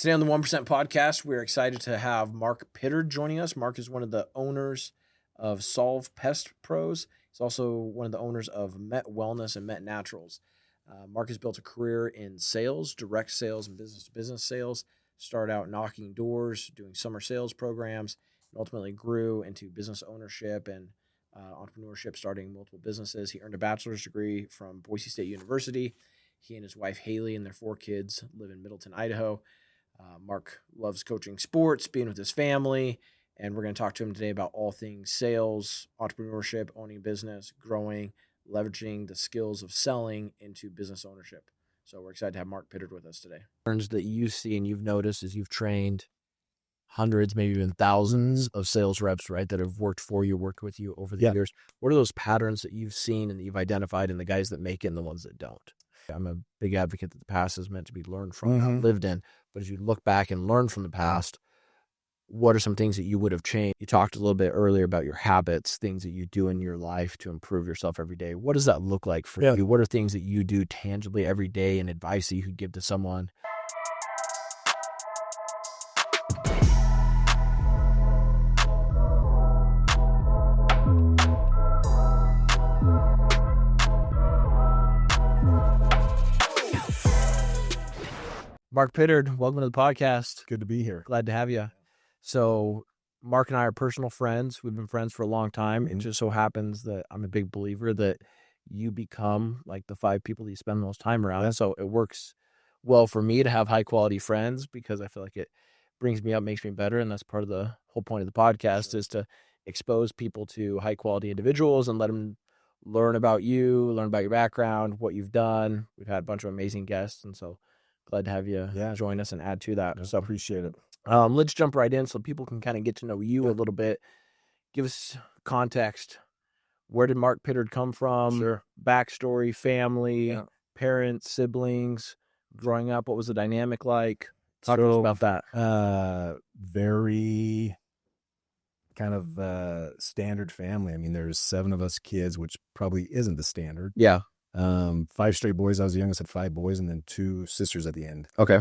Today on the 1% podcast, we're excited to have Mark Pittard joining us. Mark is one of the owners of Solve Pest Pros. He's also one of the owners of Met Wellness and Met Naturals. Mark has built a career in sales, direct sales, and business-to-business sales. Started out knocking doors, doing summer sales programs, and ultimately grew into business ownership and entrepreneurship, starting multiple businesses. He earned a bachelor's degree from Boise State University. He and his wife, Haley, and their 4 kids live in Middleton, Idaho. Mark loves coaching sports, being with his family, and we're going to talk to him today about all things sales, entrepreneurship, owning business, growing, leveraging the skills of selling into business ownership. So we're excited to have Mark Pittard with us today. That you see and you've noticed as you've trained hundreds, maybe even thousands of sales reps, right, that have worked for you, worked with you over the years. What are those patterns that you've seen and that you've identified in the guys that make it and the ones that don't? I'm a big advocate that the past is meant to be learned from, not lived in. But as you look back and learn from the past, what are some things that you would have changed? You talked a little bit earlier about your habits, things that you do in your life to improve yourself every day. What does that look like for you? What are things that you do tangibly every day and advice that you could give to someone? Mark Pittard, welcome to the podcast. Good to be here. Glad to have you. So Mark and I are personal friends. We've been friends for a long time. It just so happens that I'm a big believer that you become like the 5 people that you spend the most time around. And so it works well for me to have high quality friends because I feel like it brings me up, makes me better. And that's part of the whole point of the podcast is to expose people to high quality individuals and let them learn about you, learn about your background, what you've done. We've had a bunch of amazing guests. And so glad to have you join us and add to that. So appreciate it. Let's jump right in so people can kind of get to know you a little bit. Give us context. Where did Mark Pittard come from? Sure. Backstory, family, parents, siblings, growing up. What was the dynamic like? Talk to us about that. Very kind of standard family. I mean, there's 7 of us kids, which probably isn't the standard. Yeah. 5 straight boys. I was the youngest, had 5 boys, and then 2 sisters at the end. Okay.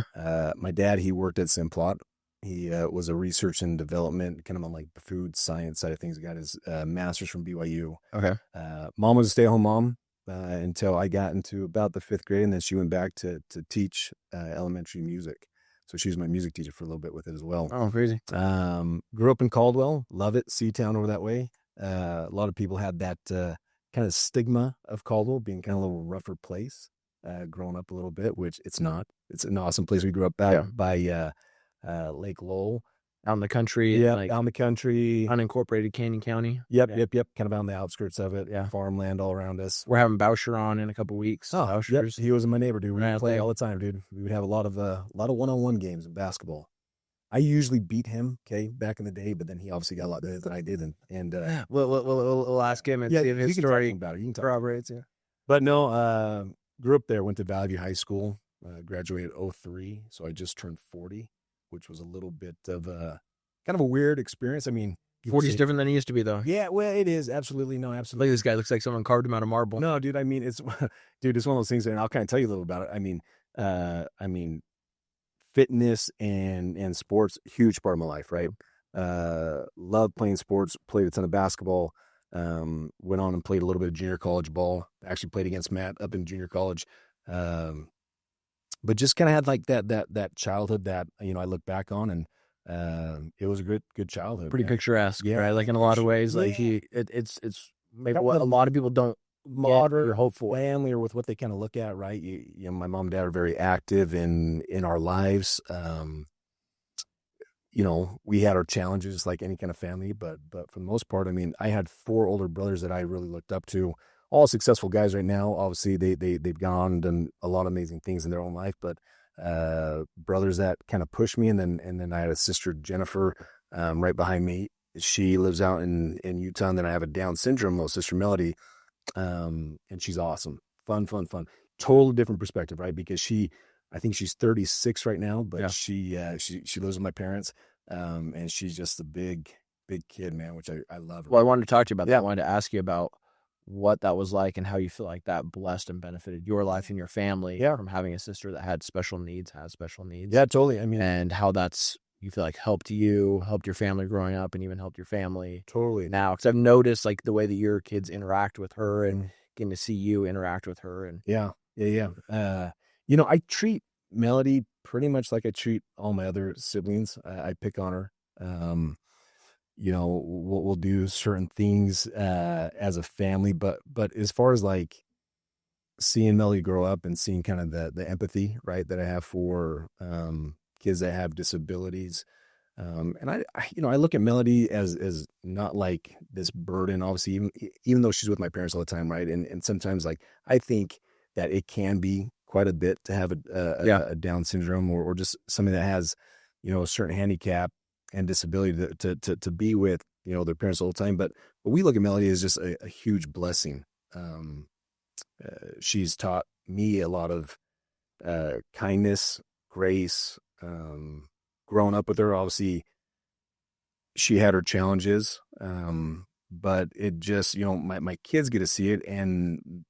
My dad, he worked at Simplot. He was a research and development, kind of on like the food science side of things. He got his master's from BYU. Okay. Mom was a stay-at-home mom until I got into about the 5th grade, and then she went back to teach elementary music. So she was my music teacher for a little bit with it as well. Oh, crazy. Grew up in Caldwell. Love it. Seatown over that way. A lot of people had that kind of stigma of Caldwell being kind of a little rougher place, growing up a little bit, which it's not. It's an awesome place. We grew up back by Lake Lowell. Out in the country. Yeah, like out in the country. unincorporated Canyon County. Yep. Kind of on the outskirts of it. Yeah. Farmland all around us. We're having Boucher on in a couple weeks. Oh, Boucher's. he was my neighbor, dude. We would play thing. all the time, dude. We would have a lot of one-on-one games in basketball. I usually beat him, back in the day, but then he obviously got a lot better than I did, and we'll ask him and see if his story about it. You can talk corroborates. Yeah. But no, grew up there. Went to Valley View High School. Graduated 2003, so I just turned 40, which was a little bit of a kind of a weird experience. I mean, 40's different than it used to be, though. Yeah, well, it is absolutely. No, Look absolutely. at this guy. Looks like someone carved him out of marble. No, dude. I mean, it's one of those things, and I'll kind of tell you a little about it. I mean, fitness and sports, huge part of my life, right? Loved playing sports, played a ton of basketball, went on and played a little bit of junior college ball. Actually played against Matt up in junior college. But just kind of had like that childhood that, I look back on, and it was a good childhood. Pretty picturesque, Yeah. right? Like in a lot of ways, like it's maybe what a lot of people don't Modern or hope for. family, or with what they kind of look at, right? My mom and dad are very active in our lives. We had our challenges like any kind of family, but for the most part, I mean, I had 4 older brothers that I really looked up to. All successful guys right now. Obviously, they've gone and done a lot of amazing things in their own life, but brothers that kind of pushed me, and then I had a sister, Jennifer, right behind me. She lives out in Utah, and then I have a Down syndrome little sister, Melody, and she's awesome, fun. Totally different perspective, right? Because I think she's 36 right now, but she lives with my parents, and she's just a big kid, man, which I love her. Well, I wanted to talk to you about that. I wanted to ask you about what that was like and how you feel like that blessed and benefited your life and your family Yeah. from having a sister that had special needs, has special needs. Yeah, totally. I mean, And how that's, you feel like helped you, helped your family growing up, and even helped your family totally. now. Because I've noticed like the way that your kids interact with her and getting to see you interact with her. And Yeah. I treat Melody pretty much like I treat all my other siblings. I pick on her. We'll do certain things as a family, but as far as like seeing Melody grow up and seeing kind of the empathy, right, that I have for kids that have disabilities. And I look at Melody as not like this burden, obviously, even though she's with my parents all the time, right? And sometimes like I think that it can be quite a bit to have a Down syndrome or just somebody that has, a certain handicap and disability to be with, their parents all the time. But we look at Melody as just a huge blessing. She's taught me a lot of kindness, grace. Growing up with her, obviously, she had her challenges, but it just, my kids get to see it. And,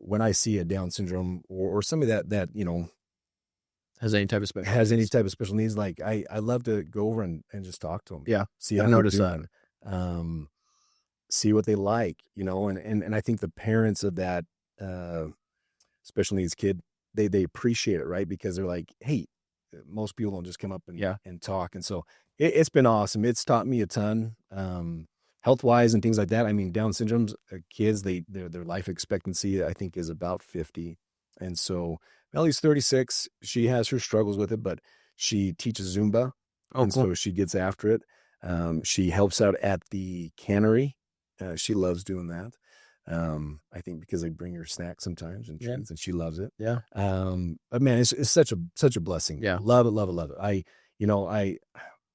when I see a Down syndrome or somebody that has any type of special needs, like I love to go over and just talk to them. Yeah. See how I've they're noticed that. doing. See what they like, and I think the parents of that special needs kid, they appreciate it, right? Because they're like, hey, most people don't just come up and talk. And so it's been awesome. It's taught me a ton, health wise and things like that. I mean, Down syndrome's kids, their life expectancy, I think, is about 50. And so Melly's 36. She has her struggles with it, but she teaches Zumba. Oh, and cool. So she gets after it. She helps out at the cannery. She loves doing that. I think because I bring her snacks sometimes and treats, and she loves it. Yeah. But man, it's such a blessing. Yeah. Love it. I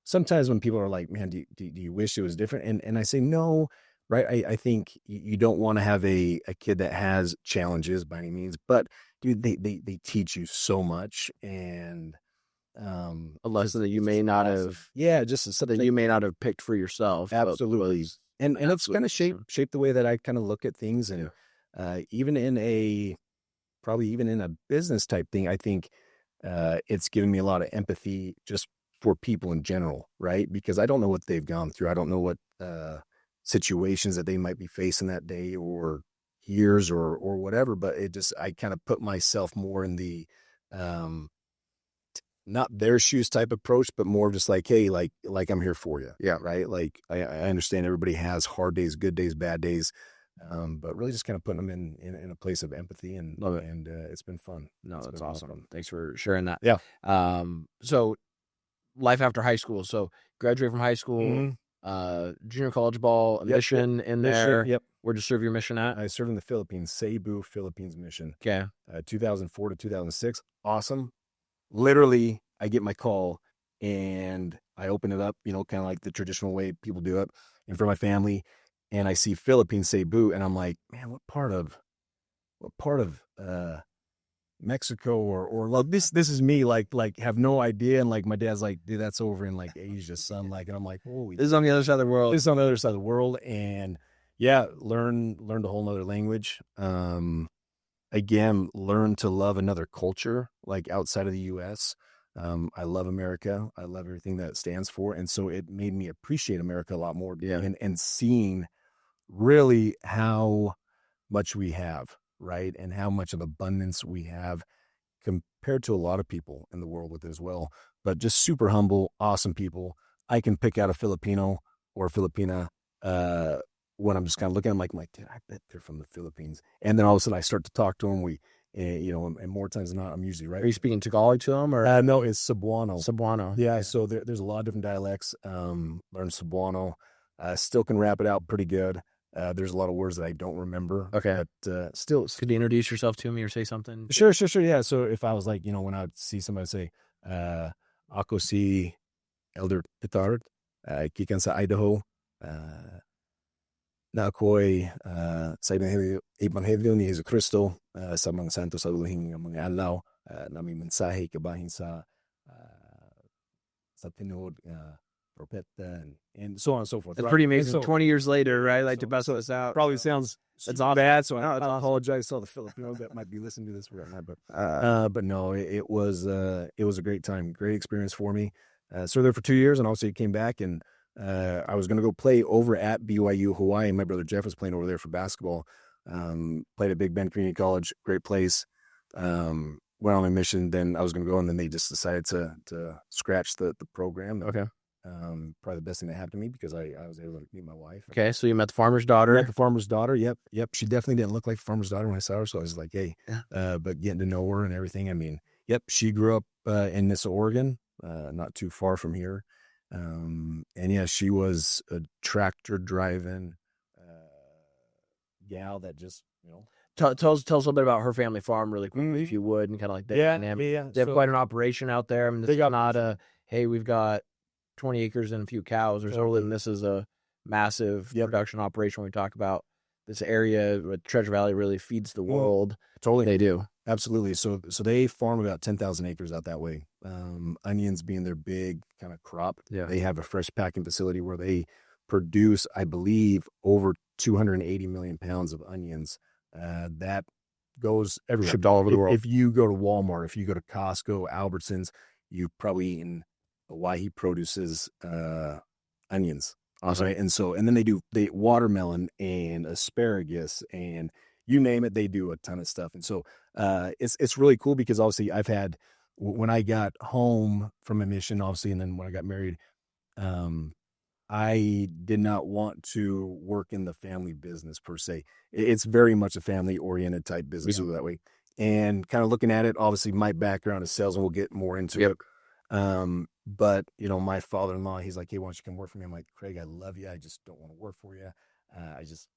sometimes when people are like, man, do you wish it was different? And I say, no, right. I think you don't want to have a kid that has challenges by any means, but dude, they teach you so much. And a lesson that you may not have, just something that you may not have picked for yourself. Absolutely. And it's kind of shaped the way that I kind of look at things. And even in a business type thing, I think it's given me a lot of empathy just for people in general, right? Because I don't know what they've gone through. I don't know what situations that they might be facing that day or years or whatever, but I kind of put myself more in the not their shoes type approach, but more just like, hey, like I'm here for you. Yeah. Right. Like I understand everybody has hard days, good days, bad days. But really just kind of putting them in a place of empathy and love it. And it's been fun. No, that's awesome. Thanks for sharing that. Yeah. So life after high school. So graduate from high school, junior college ball, mission in there. Yep. Where'd you serve your mission at? I served in the Philippines, Cebu, Philippines mission. Okay. 2004 to 2006. Awesome. Literally, I get my call and I open it up, kind of like the traditional way people do it, and for my family, and I see Philippines, Cebu, and I'm like, man, what part of Mexico or like this is me, like have no idea, and like my dad's like, dude, that's over in like Asia, son, like, and I'm like, holy, this is on the other side of the world. This is on the other side of the world, and yeah, learned a whole nother language. Again, learn to love another culture, like outside of the U.S. I love America. I love everything that it stands for. And so it made me appreciate America a lot more. Yeah. And seeing really how much we have, right? And how much of abundance we have compared to a lot of people in the world with it as well. But just super humble, awesome people. I can pick out a Filipino or a Filipina when I'm just kind of looking at them like, dude, I bet they're from the Philippines. And then all of a sudden I start to talk to them. And more times than not, I'm usually right. Are you speaking Tagalog to them or? No, it's Cebuano. Cebuano. Yeah. So there's a lot of different dialects. Learned Cebuano. Still can rap it out pretty good. There's a lot of words that I don't remember. Okay. But still. Could you introduce yourself to me or say something? Sure. Yeah. So if I was like, when I would see somebody say, ako si Elder Pittard, kikan sa Idaho, na ako'y sa Ebanghelyo ni Jesu Cristo sa mga santo sa ulihing mga alaw na may mensahe kabahin sa tinuod Propetta, and so on and so forth. That's right? pretty And amazing. so 20 years later, right? Like so- to bust this out. probably sounds That's super awesome. bad, so No, I it's awesome. apologize to all the Filipinos that might be listening to this right now. Uh, But no, it was a great time, great experience for me. Served there for 2 years, and also came back, and I was going to go play over at BYU Hawaii. My brother Jeff was playing over there for basketball. Played at Big Bend Community College, great place. Went on my mission. Then I was going to go, and then they just decided to scratch the program. Okay. Probably the best thing that happened to me because I was able to meet my wife. Okay, so you met the farmer's daughter. Met the farmer's daughter. Yep. She definitely didn't look like the farmer's daughter when I saw her. So I was like, hey, Yeah. but getting to know her and everything. I mean, yep, she grew up in Nissa, Oregon, not too far from here. And yeah, she was a tractor driving gal that just, Tell us a little bit about her family farm really quick, if you would, and kind of like the dynamic. yeah. They have So- quite an operation out there. I mean, this They is got- not a, hey, we've got 20 acres and a few cows or something. This is a massive production operation. When we talk about this area, with Treasure Valley really feeds the world. Totally. They do. Absolutely. So they farm about 10,000 acres out that way. Onions being their big kind of crop. Yeah. They have a fresh packing facility where they produce, I believe, over 280 million pounds of onions. That goes everywhere. Shipped all over the world. If you go to Walmart, if you go to Costco, Albertsons, you've probably eaten why he produces onions. Awesome. Right? And then they watermelon and asparagus and you name it, they do a ton of stuff. And so it's really cool because obviously I've had, when I got home from a mission, obviously, and then when I got married, I did not want to work in the family business per se. It's very much a family oriented type business that way. And kind of looking at it, obviously my background is sales and we'll get more into it. But my father-in-law, he's like, hey, why don't you come work for me? I'm like, Craig, I love you. I just don't want to work for you. I just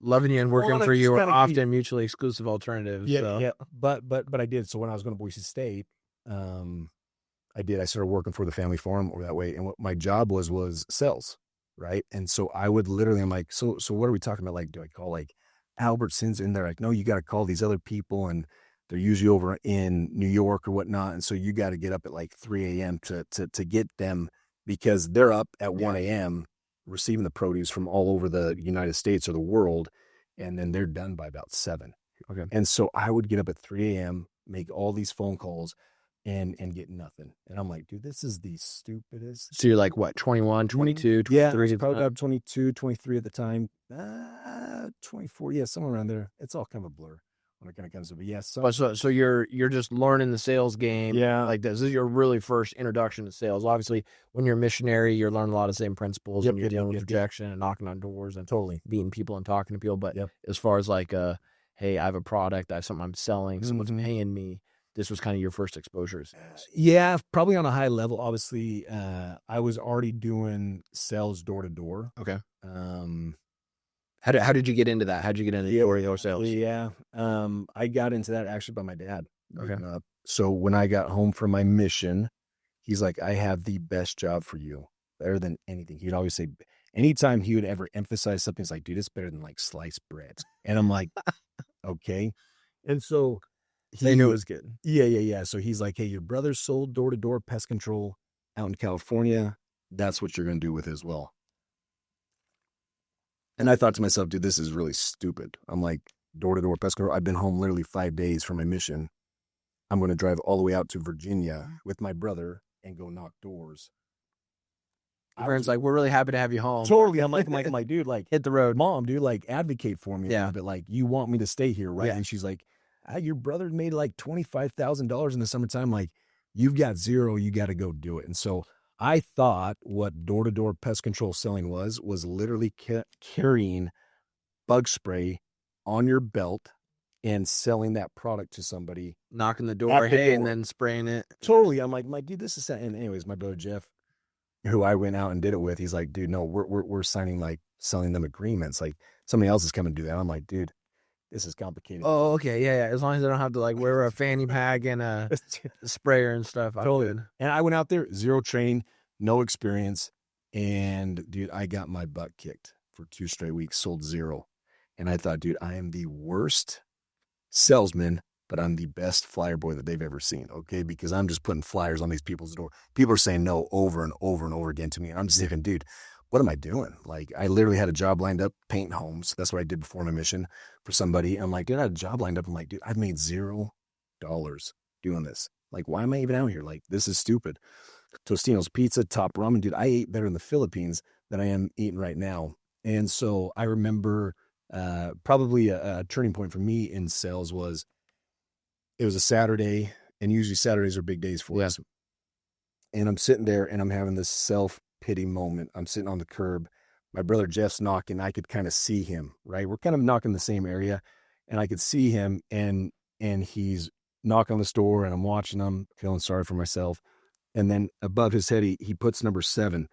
Loving you and working Well, for it's you are kinda often mutually exclusive alternatives. so. yeah. But I did. So when I was going to Boise State, I started working for the family farm over that way. And what my job was sales. Right. And so I would literally, I'm like, so what are we talking about? Like, do I call like Albertsons? And they're like, no, you got to call these other people. And they're usually over in New York or whatnot. And so you got to get up at like 3 a.m. to get them because they're up at 1 a.m. receiving the produce from all over the United States or the world. And then they're done by about 7. Okay. And so I would get up at 3 a.m., make all these phone calls and get nothing. And I'm like, dude, this is the stupidest. So you're like, what, 21, 22, 23? Yeah, I was probably about 22, 23 at the time. 24, yeah, somewhere around there. It's all kind of a blur when it kind of comes to, but yeah. So you're just learning the sales game. Yeah. Like this is your really first introduction to sales. Obviously, when you're a missionary, you're learning a lot of the same principles and you're dealing with rejection and knocking on doors and Totally beating people and talking to people. But as far as like, hey, I have a product, I have something I'm selling, someone's paying me. This was kind of your first exposure. Yeah, probably on a high level. Obviously, I was already doing sales door to door. Okay. How did you get into that? How did you get into door sales? Yeah. I got into that actually by my dad. Okay. So when I got home from my mission, he's like, I have the best job for you, better than anything. He'd always say, anytime he would ever emphasize something, it's like, dude, it's better than like sliced bread. And I'm like, okay. And so They knew it was good. Yeah. So he's like, hey, your brother sold door-to-door pest control out in California. That's what you're going to do with it as well. And I thought to myself, dude, this is really stupid. I'm like, door-to-door pest control. I've been home literally 5 days from my mission. I'm going to drive all the way out to Virginia with my brother and go knock doors. Your parents like, we're really happy to have you home. Totally. I'm like, dude, like, hit the road. Mom, dude, like, advocate for me. Yeah. But like, you want me to stay here, right? Yeah. And she's like, your brother made like $25,000 in the summertime. Like, you've got zero. You got to go do it. And so I thought what door-to-door pest control selling was literally carrying bug spray on your belt and selling that product to somebody. Knocking the door, and then spraying it. Totally. I'm like, dude, this is, and anyways, my brother Jeff, who I went out and did it with, he's like, dude, no, we're signing, like, selling them agreements. Like, somebody else is coming to do that. I'm like, dude, this is complicated. Oh, okay. Yeah. As long as I don't have to like wear a fanny pack and a sprayer and stuff. Totally. I'm good. And I went out there, zero training, no experience. And dude, I got my butt kicked for 2 straight weeks, sold 0. And I thought, dude, I am the worst salesman but I'm the best flyer boy that they've ever seen, okay? Because I'm just putting flyers on these people's door. People are saying no over and over and over again to me. And I'm just thinking, dude, what am I doing? Like, I literally had a job lined up, painting homes. That's what I did before my mission for somebody. I'm like, dude, I had a job lined up. I'm like, dude, I've made $0 doing this. Like, why am I even out here? Like, this is stupid. Tostino's Pizza, top ramen. Dude, I ate better in the Philippines than I am eating right now. And so I remember probably a turning point for me in sales was, it was a Saturday, and usually Saturdays are big days for us. And I'm sitting there and I'm having this self-pity moment. I'm sitting on the curb. My brother Jeff's knocking. I could kind of see him, right? We're kind of knocking the same area, and I could see him, and he's knocking on the door, and I'm watching him, feeling sorry for myself. And then above his head, he puts number 7.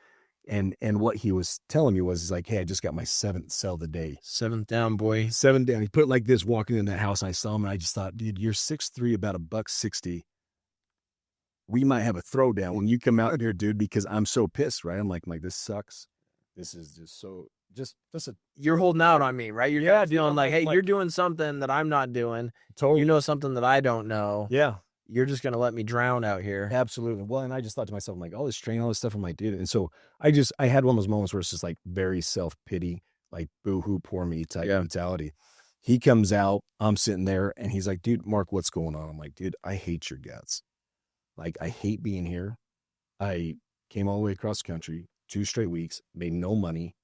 And what he was telling me was, he's like, hey, I just got my 7th sell of the day. 7th down, boy. 7 down. He put it like this, walking in that house, and I saw him, and I just thought, dude, you're 6'3", about $160. We might have a throwdown when you come out here, dude, because I'm so pissed, right? I'm like, this sucks. This is just so, just a, You're holding out on me, right? You're feeling like, hey, like, you're doing something that I'm not doing. totally. You know something that I don't know. Yeah. You're just going to let me drown out here. Absolutely. Well, and I just thought to myself, I'm like, all this training, all this stuff, I'm like, dude. And so I had one of those moments where it's just like very self-pity, like boo-hoo, poor me type mentality. He comes out, I'm sitting there, and he's like, dude, Mark, what's going on? I'm like, dude, I hate your guts. Like, I hate being here. I came all the way across the country, 2 straight weeks, made no money.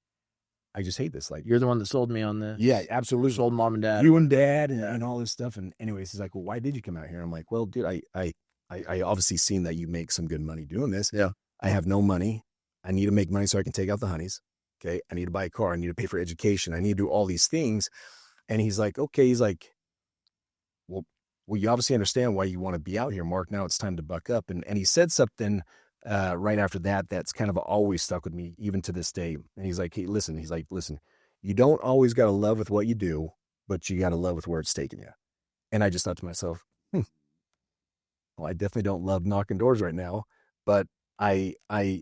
I just hate this. Like, you're the one that sold me on this. Yeah, absolutely. Sold mom and dad. You and dad and all this stuff. And anyways, he's like, well, why did you come out here? I'm like, well, dude, I obviously seen that you make some good money doing this. Yeah. I have no money. I need to make money so I can take out the honeys. Okay. I need to buy a car. I need to pay for education. I need to do all these things. And he's like, okay. He's like, well, you obviously understand why you want to be out here, Mark. Now it's time to buck up. And he said something right after that that's kind of always stuck with me, even to this day. And he's like, hey, listen, you don't always got to love with what you do, but you got to love with where it's taking you. And I just thought to myself, well, I definitely don't love knocking doors right now, but I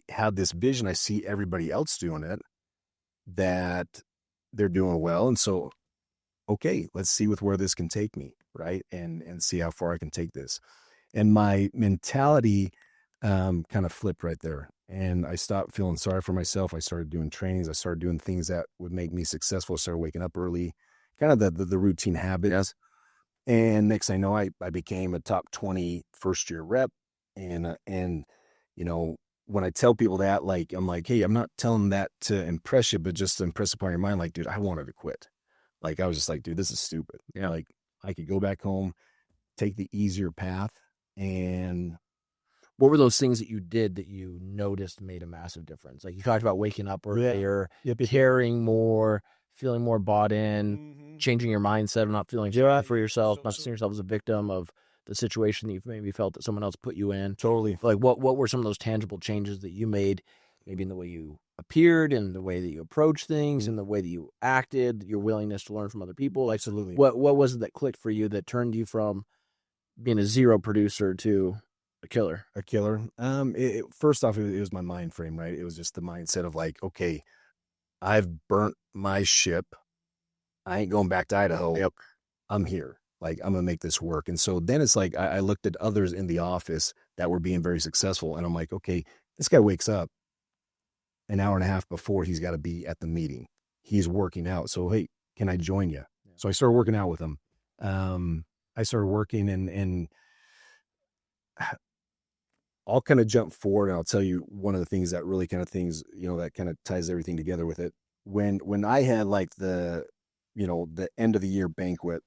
have this vision. I see everybody else doing it, that they're doing well. And so, okay, let's see where this can take me. Right. And see how far I can take this. And my mentality kind of flipped right there. And I stopped feeling sorry for myself. I started doing trainings. I started doing things that would make me successful. I started waking up early, kind of the routine habits. Yes. And next thing I know, I became a top 20 first-year rep. And you know, when I tell people that, like, I'm like, hey, I'm not telling that to impress you, but just to impress upon your mind, like, dude, I wanted to quit. Like, I was just like, dude, this is stupid. Yeah. Like, I could go back home, take the easier path. And what were those things that you did that you noticed made a massive difference? Like, you talked about waking up earlier, caring more, feeling more bought in, changing your mindset of not feeling sorry for yourself, not seeing yourself as a victim of the situation that you've maybe felt that someone else put you in. Totally. Like, what were some of those tangible changes that you made, maybe in the way you appeared, in the way that you approached things, in the way that you acted, your willingness to learn from other people? Like, absolutely. What was it that clicked for you that turned you from being a 0 producer to a killer? A killer. First off, it was my mind frame, right? It was just the mindset of like, okay, I've burnt my ship. I ain't going back to Idaho. Yep. I'm here. Like, I'm going to make this work. And so then it's like, I looked at others in the office that were being very successful. And I'm like, okay, this guy wakes up an hour and a half before he's got to be at the meeting. He's working out. So, hey, can I join you? Yeah. So I started working out with him. I started working and I'll kind of jump forward, and I'll tell you one of the things that really kind of things, you know, that kind of ties everything together with it. When I had like the end of the year banquet,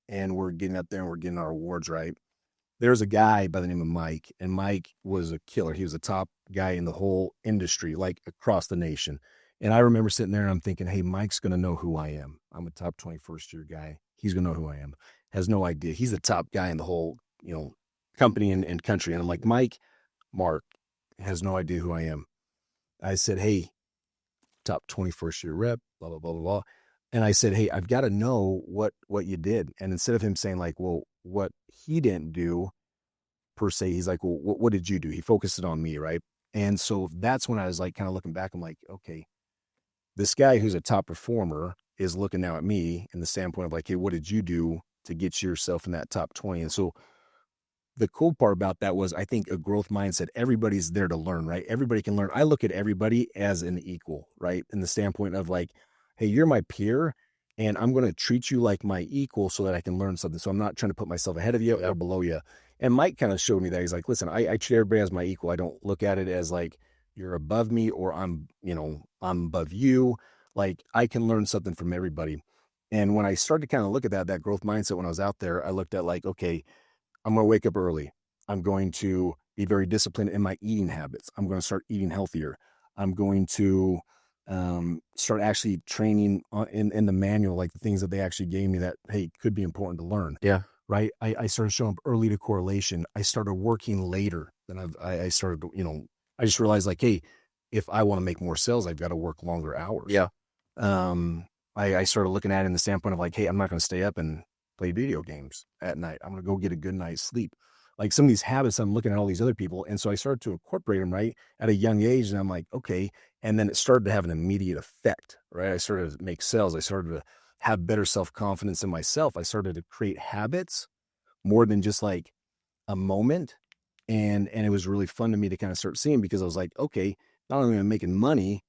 and we're getting up there and we're getting our awards, right? There's a guy by the name of Mike, and Mike was a killer. He was a top guy in the whole industry, like across the nation. And I remember sitting there and I'm thinking, hey, Mike's going to know who I am. I'm a top 21st year guy. He's going to know who I am. Has no idea. He's the top guy in the whole, company and country. And I'm like, Mark has no idea who I am. I said, hey, top 21st year rep, blah, blah, blah, blah, blah. And I said, hey, I've got to know what you did. And instead of him saying like, well, what he didn't do per se, he's like, well, what did you do? He focused it on me, right? And so that's when I was like kind of looking back. I'm like, okay, this guy who's a top performer is looking now at me in the standpoint of like, hey, what did you do to get yourself in that top 20. And so the cool part about that was, I think, a growth mindset. Everybody's there to learn, right? Everybody can learn. I look at everybody as an equal, right? In the standpoint of like, hey, you're my peer and I'm going to treat you like my equal so that I can learn something. So I'm not trying to put myself ahead of you or below you. And Mike kind of showed me that. He's like, listen, I treat everybody as my equal. I don't look at it as like you're above me or I'm above you. Like I can learn something from everybody. And when I started to kind of look at that growth mindset when I was out there, I looked at like, okay, I'm going to wake up early. I'm going to be very disciplined in my eating habits. I'm going to start eating healthier. I'm going to start actually training in the manual, like the things that they actually gave me that, hey, could be important to learn. Yeah. Right. I started showing up early to correlation. I started working later than I started, I just realized like, hey, if I want to make more sales, I've got to work longer hours. Yeah. I started looking at it in the standpoint of like, hey, I'm not going to stay up and play video games at night. I'm going to go get a good night's sleep. Like some of these habits, I'm looking at all these other people. And so I started to incorporate them right at a young age. And I'm like, okay. And then it started to have an immediate effect, right? I started to make sales. I started to have better self-confidence in myself. I started to create habits more than just like a moment. And it was really fun to me to kind of start seeing, because I was like, okay, not only am I making money,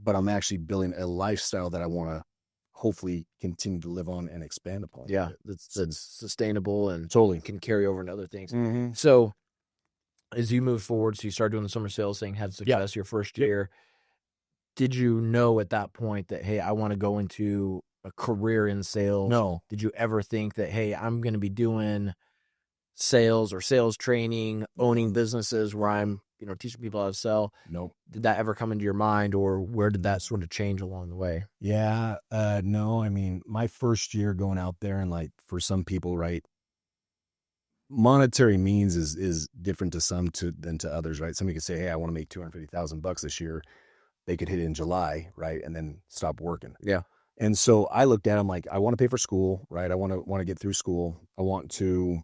but I'm actually building a lifestyle that I want to hopefully continue to live on and expand upon. Yeah. That's sustainable and Totally can carry over into other things. Mm-hmm. So as you move forward, so you started doing the summer sales thing, had success your first year. Did you know at that point that, hey, I want to go into a career in sales? No. Did you ever think that, hey, I'm going to be doing sales or sales training, owning businesses where I'm, teaching people how to sell? Nope. Did that ever come into your mind, or where did that sort of change along the way? Yeah. No, I mean, my first year going out there, and like for some people, right, monetary means is different to some than to others, right? Somebody could say, hey, I want to make $250,000 this year. They could hit it in July, right, and then stop working. Yeah. And so I looked at them like, I want to pay for school, right? I want to get through school. I want to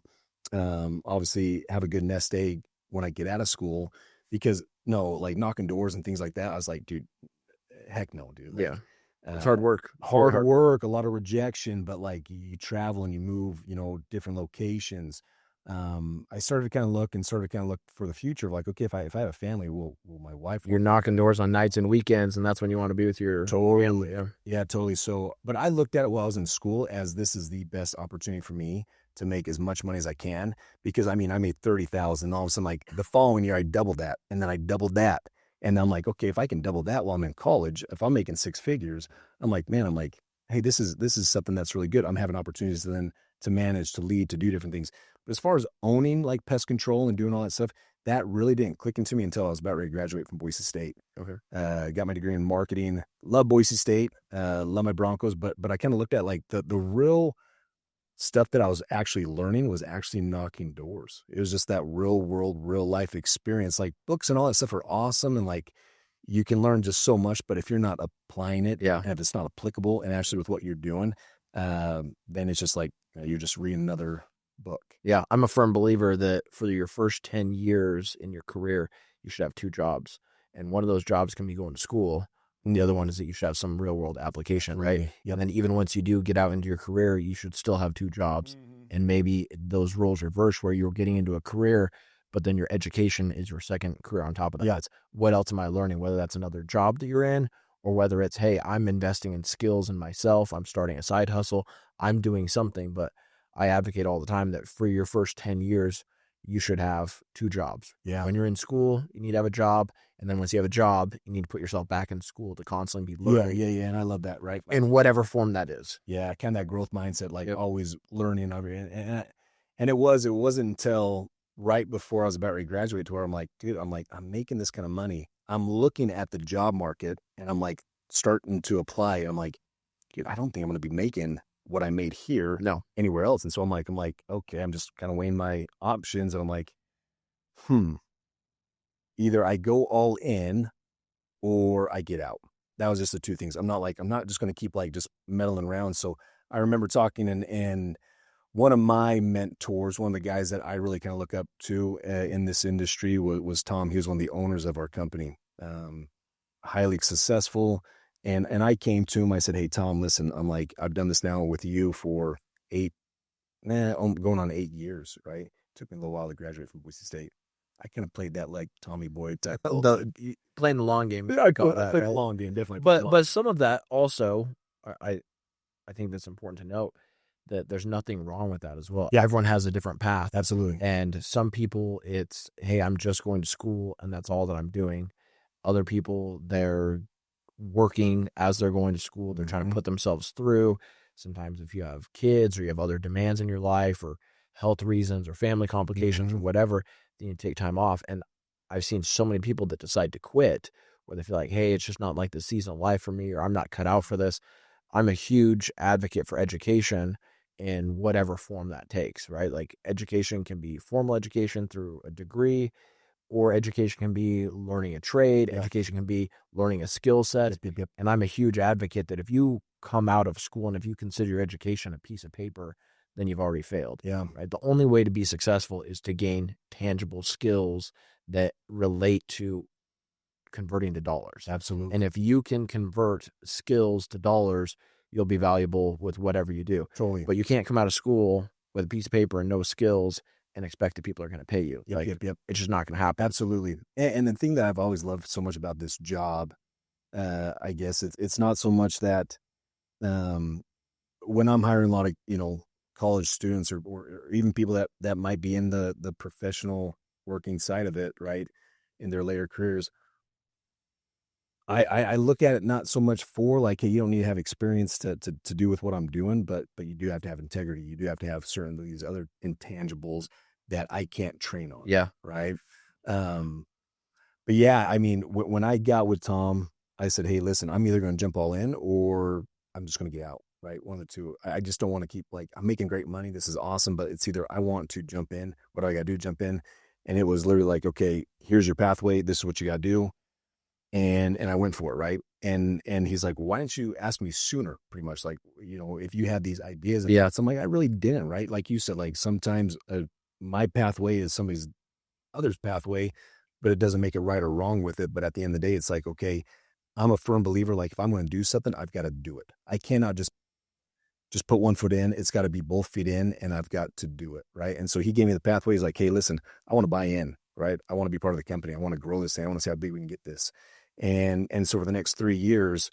obviously have a good nest egg when I get out of school, because like knocking doors and things like that, I was like, dude, heck no, dude. Like, yeah. It's hard work. Hard work, a lot of rejection, but like you travel and you move, different locations. I started to kind of look for the future of like, okay, if I have a family, will my wife? You're knocking doors on nights and weekends, and that's when you want to be with your family. Yeah, totally. So, but I looked at it while I was in school as this is the best opportunity for me to make as much money as I can, because I made 30,000. All of a sudden, like the following year, I doubled that, and then I doubled that, and I'm like, okay, if I can double that while I'm in college, if I'm making six figures, I'm like, hey, this is something that's really good. I'm having opportunities to manage, to lead, to do different things. But as far as owning like pest control and doing all that stuff, that really didn't click into me until I was about ready to graduate from Boise State. Okay. Got my degree in marketing. Love Boise State. Love my Broncos. But I kind of looked at like the real stuff that I was actually learning was actually knocking doors. It was just that real world, real life experience. Like books and all that stuff are awesome, and like you can learn just so much. But if you're not applying it, and if it's not applicable and actually with what you're doing, then it's just like you're just reading another book. Yeah, I'm a firm believer that for your first 10 years in your career, you should have two jobs. And one of those jobs can be going to school. And the other one is that you should have some real world application, right? Yep. And then even once you do get out into your career, you should still have two jobs. Mm-hmm. And maybe those roles reverse where you're getting into a career, but then your education is your second career on top of that. Yeah. It's what else am I learning? Whether that's another job that you're in, or whether it's, hey, I'm investing in skills in myself. I'm starting a side hustle. I'm doing something, but I advocate all the time that for your first 10 years, you should have two jobs. Yeah. When you're in school, you need to have a job. And then once you have a job, you need to put yourself back in school to constantly be learning. Yeah. And I love that, right? In whatever form that is. Yeah. Kind of that growth mindset, like always learning. And it wasn't until right before I was about to graduate to where I'm like, dude, I'm making this kind of money. I'm looking at the job market and I'm like starting to apply. I'm like, dude, I don't think I'm going to be making what I made here anywhere else. And so I'm like, okay, I'm just kind of weighing my options. And I'm like, either I go all in or I get out. That was just the two things. I'm not just going to keep like just meddling around. So I remember talking and one of my mentors, one of the guys that I really kind of look up to in this industry was Tom. He was one of the owners of our company, highly successful. And I came to him, I said, hey, Tom, listen, I'm like, I've done this now with you for going on 8 years, right? Took me a little while to graduate from Boise State. I kind of played that like Tommy Boy type. Playing the long game. I call played that, the right? long game, definitely. played the long But some of that also, I think that's important to note that there's nothing wrong with that as well. Yeah. Everyone has a different path. Absolutely. And some people, it's, hey, I'm just going to school and that's all that I'm doing. Other people, they're working as they're going to school. They're trying to put themselves through. Sometimes if you have kids or you have other demands in your life or health reasons or family complications or whatever, then you take time off. And I've seen so many people that decide to quit where they feel like, hey, it's just not like the season of life for me, or I'm not cut out for this. I'm a huge advocate for education in whatever form that takes, right? Like education can be formal education through a degree, or education can be learning a trade. Yeah. Education can be learning a skill set. Yep. And I'm a huge advocate that if you come out of school and if you consider your education a piece of paper, then you've already failed. Yeah. Right. The only way to be successful is to gain tangible skills that relate to converting to dollars. Absolutely. And if you can convert skills to dollars, you'll be valuable with whatever you do. Totally. But you can't come out of school with a piece of paper and no skills and expect that people are going to pay you. Yep. It's just not going to happen. Absolutely. And the thing that I've always loved so much about this job, I guess it's not so much that when I'm hiring a lot of, college students or even people that might be in the professional working side of it, right, in their later careers, I look at it not so much for like, hey, you don't need to have experience to do with what I'm doing, but you do have to have integrity. You do have to have certain these other intangibles that I can't train on. Yeah. Right. But yeah, I mean, when I got with Tom, I said, hey, listen, I'm either going to jump all in or I'm just going to get out. Right. One of the two. I just don't want to keep like, I'm making great money. This is awesome. But it's either I want to jump in. What do I got to do? Jump in. And it was literally like, okay, here's your pathway. This is what you got to do. And I went for it. Right. And he's like, why didn't you ask me sooner? Pretty much like, if you had these ideas. Yeah. So I'm like, I really didn't. Right. Like you said, like sometimes my pathway is somebody's other's pathway, but it doesn't make it right or wrong with it. But at the end of the day, it's like, okay, I'm a firm believer. Like if I'm going to do something, I've got to do it. I cannot just put one foot in. It's got to be both feet in, and I've got to do it. Right. And so he gave me the pathway. He's like, hey, listen, I want to buy in. Right. I want to be part of the company. I want to grow this thing. I want to see how big we can get this. And so for the next 3 years,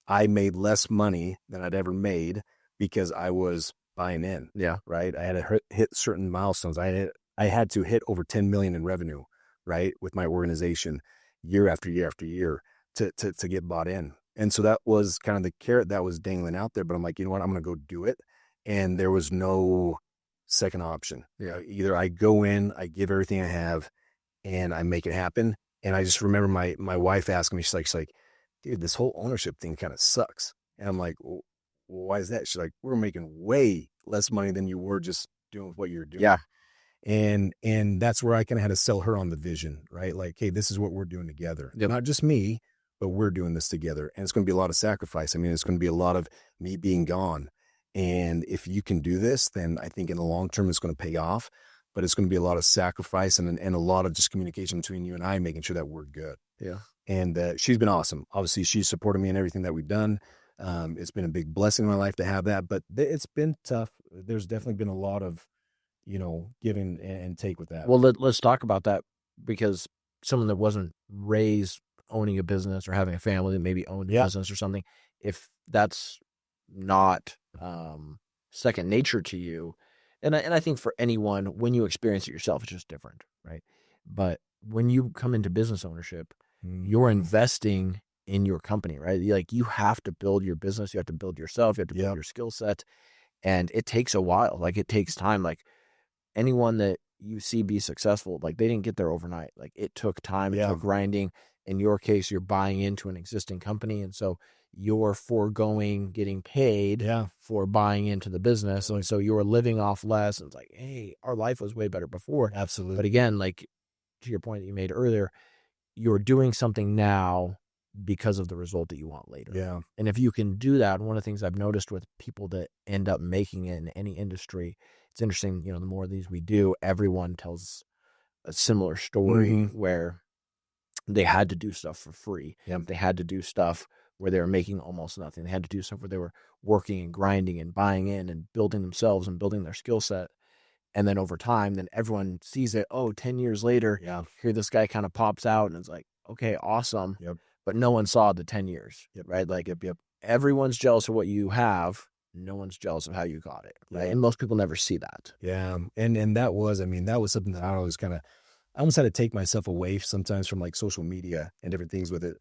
I made less money than I'd ever made because I was buying in. Yeah. Right. I had to hit certain milestones. I had to hit over 10 million in revenue, right, with my organization year after year after year to get bought in. And so that was kind of the carrot that was dangling out there. But I'm like, you know what? I'm going to go do it. And there was no second option. Either I go in, I give everything I have, and I make it happen. And I just remember my wife asking me, she's like, dude, this whole ownership thing kind of sucks. And I'm like, well, why is that? She's like, we're making way less money than you were just doing what you're doing. Yeah. And that's where I kind of had to sell her on the vision, right? Like, hey, this is what we're doing together. Yep. Not just me, but we're doing this together. And it's going to be a lot of sacrifice. I mean, it's going to be a lot of me being gone. And if you can do this, then I think in the long term, it's going to pay off. But it's going to be a lot of sacrifice and a lot of just communication between you and I, making sure that we're good. Yeah. And she's been awesome. Obviously, she's supported me in everything that we've done. It's been a big blessing in my life to have that, but it's been tough. There's definitely been a lot of, giving and take with that. Well, let's talk about that, because someone that wasn't raised owning a business or having a family that maybe owned a business or something, if that's not second nature to you, and I think for anyone, when you experience it yourself, it's just different, right? But when you come into business ownership, you're investing in your company, right? Like you have to build your business, you have to build yourself, you have to build your skill set, and it takes a while. Like it takes time. Like anyone that you see be successful, like they didn't get there overnight. Like it took time, it took grinding. In your case, you're buying into an existing company, and so you're foregoing getting paid for buying into the business. And so you're living off less. And it's like, hey, our life was way better before. Absolutely. But again, like to your point that you made earlier, you're doing something now because of the result that you want later. Yeah. And if you can do that, one of the things I've noticed with people that end up making it in any industry, it's interesting, the more of these we do, everyone tells a similar story where they had to do stuff for free. Yep. They had to do stuff where they were making almost nothing. They had to do stuff where they were working and grinding and buying in and building themselves and building their skill set. And then over time, then everyone sees it. Oh, 10 years later, here this guy kind of pops out and it's like, okay, awesome. Yep. But no one saw the 10 years, right? Like everyone's jealous of what you have. No one's jealous of how you got it, right? Yeah. And most people never see that. Yeah. And that was something that I almost had to take myself away sometimes from like social media and different things with it.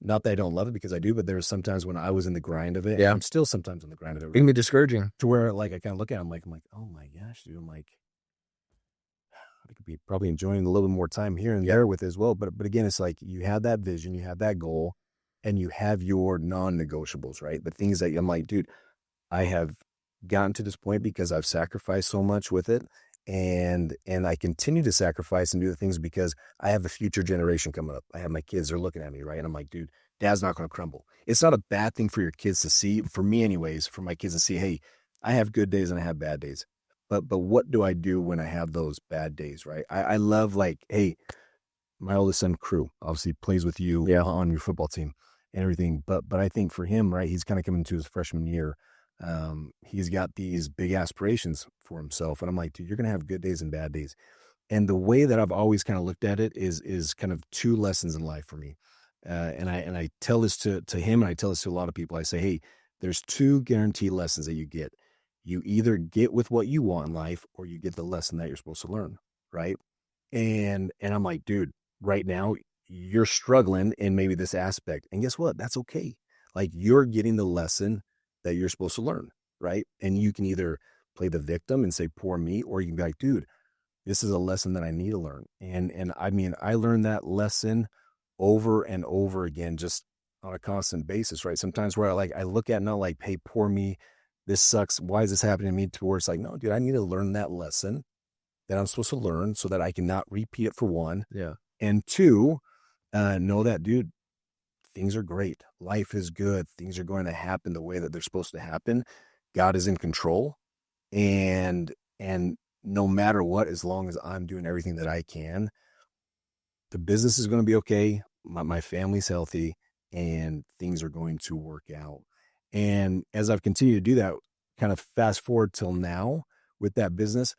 Not that I don't love it, because I do, but there was sometimes when I was in the grind of it. Yeah. I'm still sometimes in the grind of it. It can be discouraging. To where like I kind of look at it, I'm like, oh my gosh, dude. I'm like, I could be probably enjoying a little bit more time here and there with it as well. But again, it's like you have that vision, you have that goal, and you have your non-negotiables, right? The things that I'm like, dude, I have gotten to this point because I've sacrificed so much with it. And I continue to sacrifice and do the things because I have a future generation coming up. I have my kids, they're looking at me, right? And I'm like, dude, dad's not going to crumble. It's not a bad thing for your kids to see, for me anyways, for my kids to see, hey, I have good days and I have bad days. But what do I do when I have those bad days, right? I love like, hey, my oldest son, Crew, obviously plays with you on your football team and everything. But I think for him, right, he's kind of coming to his freshman year. He's got these big aspirations for himself. And I'm like, dude, you're going to have good days and bad days. And the way that I've always kind of looked at it is kind of two lessons in life for me. And I tell this to him, and I tell this to a lot of people. I say, hey, there's two guaranteed lessons that you get. You either get with what you want in life, or you get the lesson that you're supposed to learn. Right. And I'm like, dude, right now you're struggling in maybe this aspect. And guess what? That's okay. Like, you're getting the lesson that you're supposed to learn, right? And you can either play the victim and say, poor me, or you can be like, dude, this is a lesson that I need to learn. And I mean, I learned that lesson over and over again, just on a constant basis, right? Sometimes where I look at it now like, hey, poor me, this sucks. Why is this happening to me? To where it's like, no, dude, I need to learn that lesson that I'm supposed to learn so that I can not repeat it, for one. Yeah. And two, know that, dude, things are great. Life is good. Things are going to happen the way that they're supposed to happen. God is in control. And no matter what, as long as I'm doing everything that I can, the business is going to be okay. My family's healthy, and things are going to work out. And as I've continued to do that, kind of fast forward till now with that business,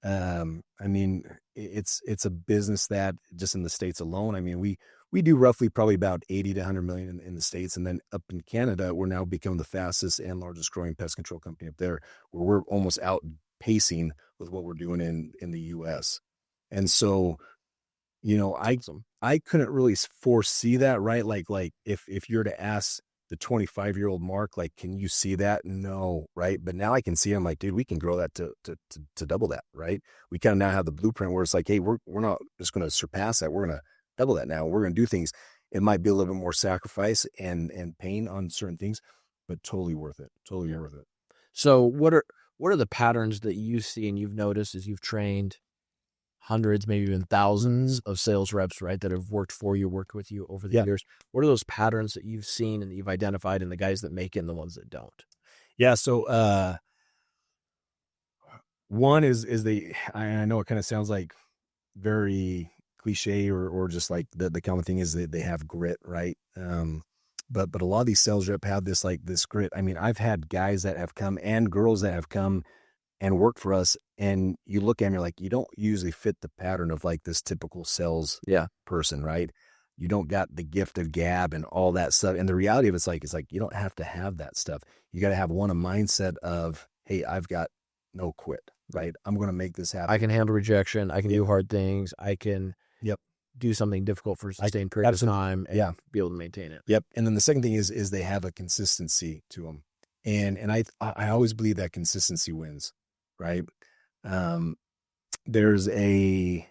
I mean, it's a business that just in the States alone, I mean, we do roughly probably about 80 to 100 million in the States. And then up in Canada, we're now becoming the fastest and largest growing pest control company up there, where we're almost outpacing with what we're doing in the US. And so, you know, I couldn't really foresee that, right? Like if you're to ask the 25-year-old Mark, like, can you see that? No, right? But now I can see, I'm like, dude, we can grow that to double that, right? We kind of now have the blueprint where it's like, hey, we're not just going to surpass that. We're going to double that now. We're going to do things. It might be a little bit more sacrifice and pain on certain things, but totally worth it. Totally worth it. So what are the patterns that you see and you've noticed as you've trained hundreds, maybe even thousands of sales reps, right, that have worked with you over the years? What are those patterns that you've seen and that you've identified in the guys that make it and the ones that don't? Yeah. So, one is I know it kind of sounds like very cliche or just like the common thing is that they have grit, right? But a lot of these sales rep have this grit. I mean, I've had guys that have come and girls that have come and worked for us, and you look at them, you're like, you don't usually fit the pattern of like this typical sales person, right? You don't got the gift of gab and all that stuff. And the reality of it's like you don't have to have that stuff. You got to have a mindset of, hey, I've got no quit, right? I'm going to make this happen. I can handle rejection. I can do hard things. I can do something difficult for a sustained period of time and be able to maintain it. Yep. And then the second thing is they have a consistency to them. And I always believe that consistency wins, right? There's a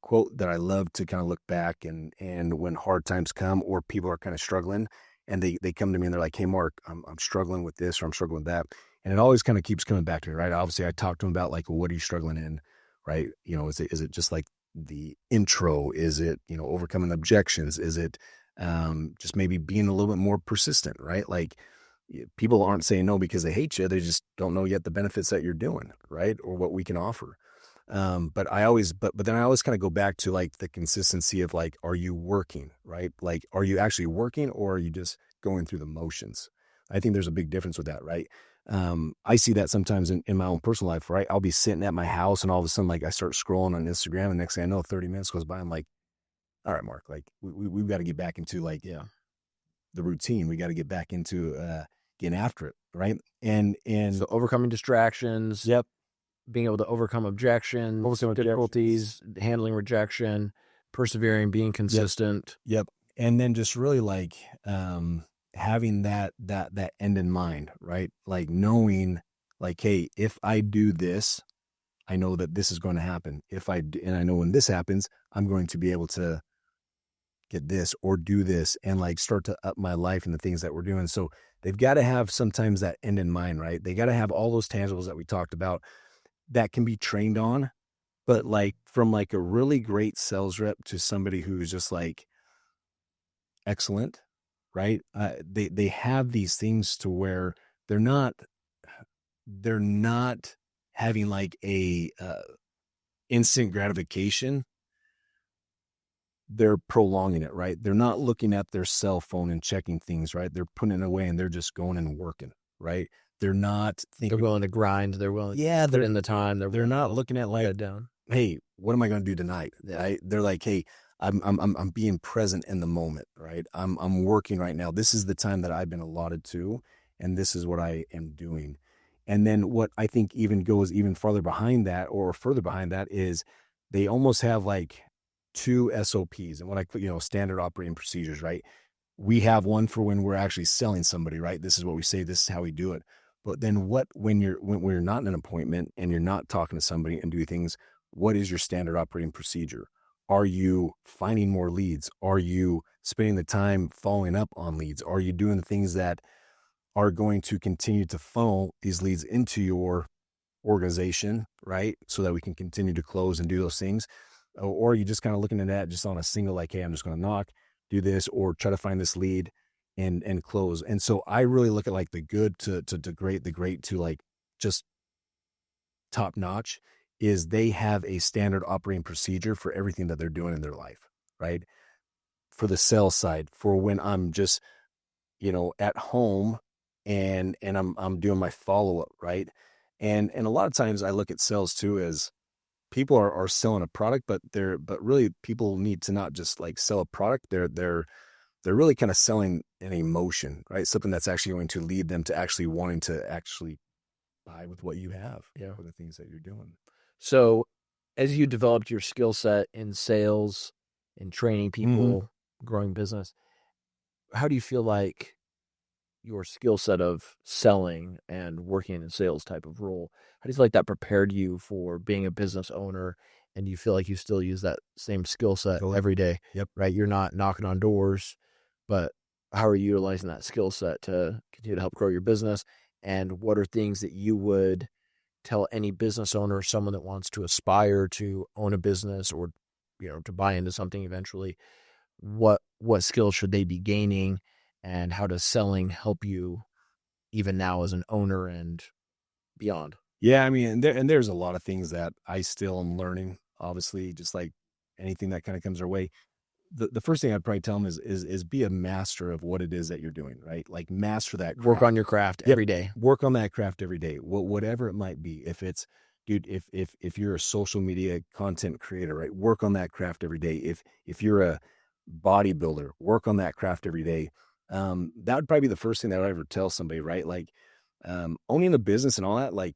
quote that I love to kind of look back and when hard times come or people are kind of struggling and they come to me and they're like, hey, Mark, I'm struggling with this or I'm struggling with that. And it always kind of keeps coming back to me, right? Obviously I talk to them about like, well, what are you struggling in? Right. You know, is it just like the intro? Is it, you know, overcoming objections? Is it just maybe being a little bit more persistent, right? Like people aren't saying no because they hate you. They just don't know yet the benefits that you're doing, right? Or what we can offer. But then I always kind of go back to like the consistency of like, are you working, right? Like, are you actually working or are you just going through the motions? I think there's a big difference with that, right? I see that sometimes in my own personal life, right? I'll be sitting at my house and all of a sudden, like I start scrolling on Instagram and next thing I know, 30 minutes goes by. I'm like, all right, Mark, like we've got to get back into like, the routine. We got to get back into, getting after it. Right. And So overcoming distractions. Yep. Being able to overcome objections, difficulties, handling rejection, persevering, being consistent. Yep. And then just really like, having that end in mind, right? Like knowing like, hey, if I do this, I know that this is going to happen. And I know when this happens, I'm going to be able to get this or do this and like start to up my life and the things that we're doing. So they've got to have sometimes that end in mind, right? They got to have all those tangibles that we talked about that can be trained on, but like from like a really great sales rep to somebody who's just like excellent, right? They have these things to where they're not having like a instant gratification. They're prolonging it, right? They're not looking at their cell phone and checking things, right? They're putting it away and they're just going and working, right? They're not thinking. They're willing to grind. They're willing to put in the time. They're not looking at like, down. Hey, what am I going to do tonight? Right? They're like, hey, I'm being present in the moment, right? I'm working right now. This is the time that I've been allotted to, and this is what I am doing. And then what I think even goes even farther behind that or further behind that is they almost have like 2 SOPs and what standard operating procedures, right? We have one for when we're actually selling somebody, right? This is what we say, this is how we do it. But then when you're not in an appointment and you're not talking to somebody and doing things, what is your standard operating procedure? Are you finding more leads? Are you spending the time following up on leads? Are you doing the things that are going to continue to funnel these leads into your organization, right? So that we can continue to close and do those things. Or are you just kind of looking at that just on a single, like, hey, I'm just going to knock, do this, or try to find this lead and close. And so I really look at like the good to great, the great to like just top notch is they have a standard operating procedure for everything that they're doing in their life, right? For the sales side, for when I'm just, at home and I'm doing my follow-up, right? And a lot of times I look at sales too as people are selling a product, but really people need to not just like sell a product. They're really kind of selling an emotion, right? Something that's actually going to lead them to actually wanting to actually buy with what you have for the things that you're doing. So as you developed your skill set in sales and training people, growing business, how do you feel like your skill set of selling and working in sales type of role, how do you feel like that prepared you for being a business owner? And you feel like you still use that same skill set every day, right? You're not knocking on doors, but how are you utilizing that skill set to continue to help grow your business? And what are things that you would tell any business owner, someone that wants to aspire to own a business or, to buy into something eventually, what skills should they be gaining? And how does selling help you even now as an owner and beyond? Yeah, I mean, there's a lot of things that I still am learning, obviously, just like anything that kind of comes our way. The first thing I'd probably tell them is be a master of what it is that you're doing, right? Like master that craft. Work on your craft every day. Work on that craft every day. Whatever it might be. If it's, dude, if you're a social media content creator, right? Work on that craft every day. If you're a bodybuilder, work on that craft every day. That would probably be the first thing that I would ever tell somebody, right? Like, owning a business and all that, like,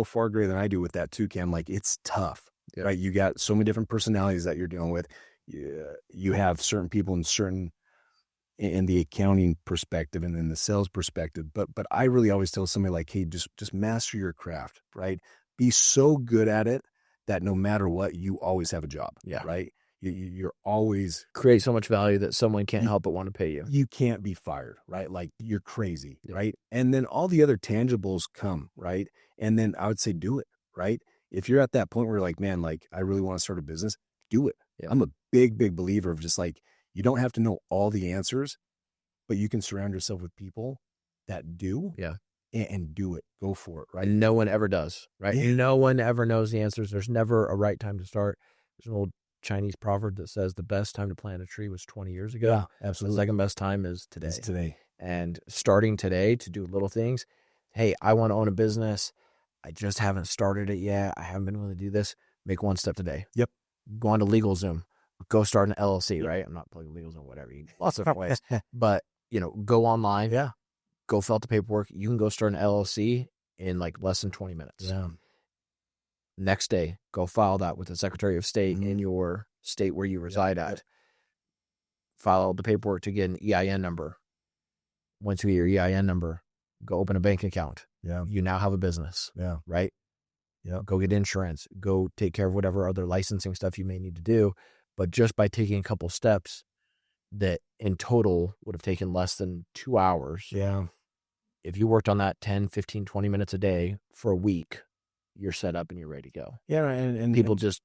far greater than I do with that too, Cam. Like, it's tough, right? You got so many different personalities that you're dealing with. You have certain people in the accounting perspective and then the sales perspective. But I really always tell somebody like, hey, just master your craft, right? Be so good at it that no matter what, you always have a job, right? You're always create so much value that someone can't help but want to pay you. You can't be fired, right? Like you're crazy, right? And then all the other tangibles come, right? And then I would say, do it, right? If you're at that point where you're like, man, like I really want to start a business, do it. I'm a big believer of just like, you don't have to know all the answers, but you can surround yourself with people that do. Yeah. and do it. Go for it, right? And no one ever does, right? Yeah. No one ever knows the answers. There's never a right time to start. There's an old Chinese proverb that says the best time to plant a tree was 20 years ago. Yeah, The absolutely. second best time is today. It's today. And starting today to do little things. Hey, I want to own a business. I just haven't started it yet. I haven't been willing to do this. Make one step today. Yep. Go on to LegalZoom. Go start an LLC, right? I'm not plugging LegalZoom, whatever. Lots of different ways. But, go online. Yeah. Go fill out the paperwork. You can go start an LLC in like less than 20 minutes. Yeah. Next day, go file that with the Secretary of State in your state where you reside at. Yep. File the paperwork to get an EIN number. Once you get your EIN number, go open a bank account. Yeah. You now have a business. Yeah. Right? Yeah. Go get insurance. Go take care of whatever other licensing stuff you may need to do. But just by taking a couple steps that in total would have taken less than 2 hours. Yeah. If you worked on that 10, 15, 20 minutes a day for a week, you're set up and you're ready to go. Yeah. And People just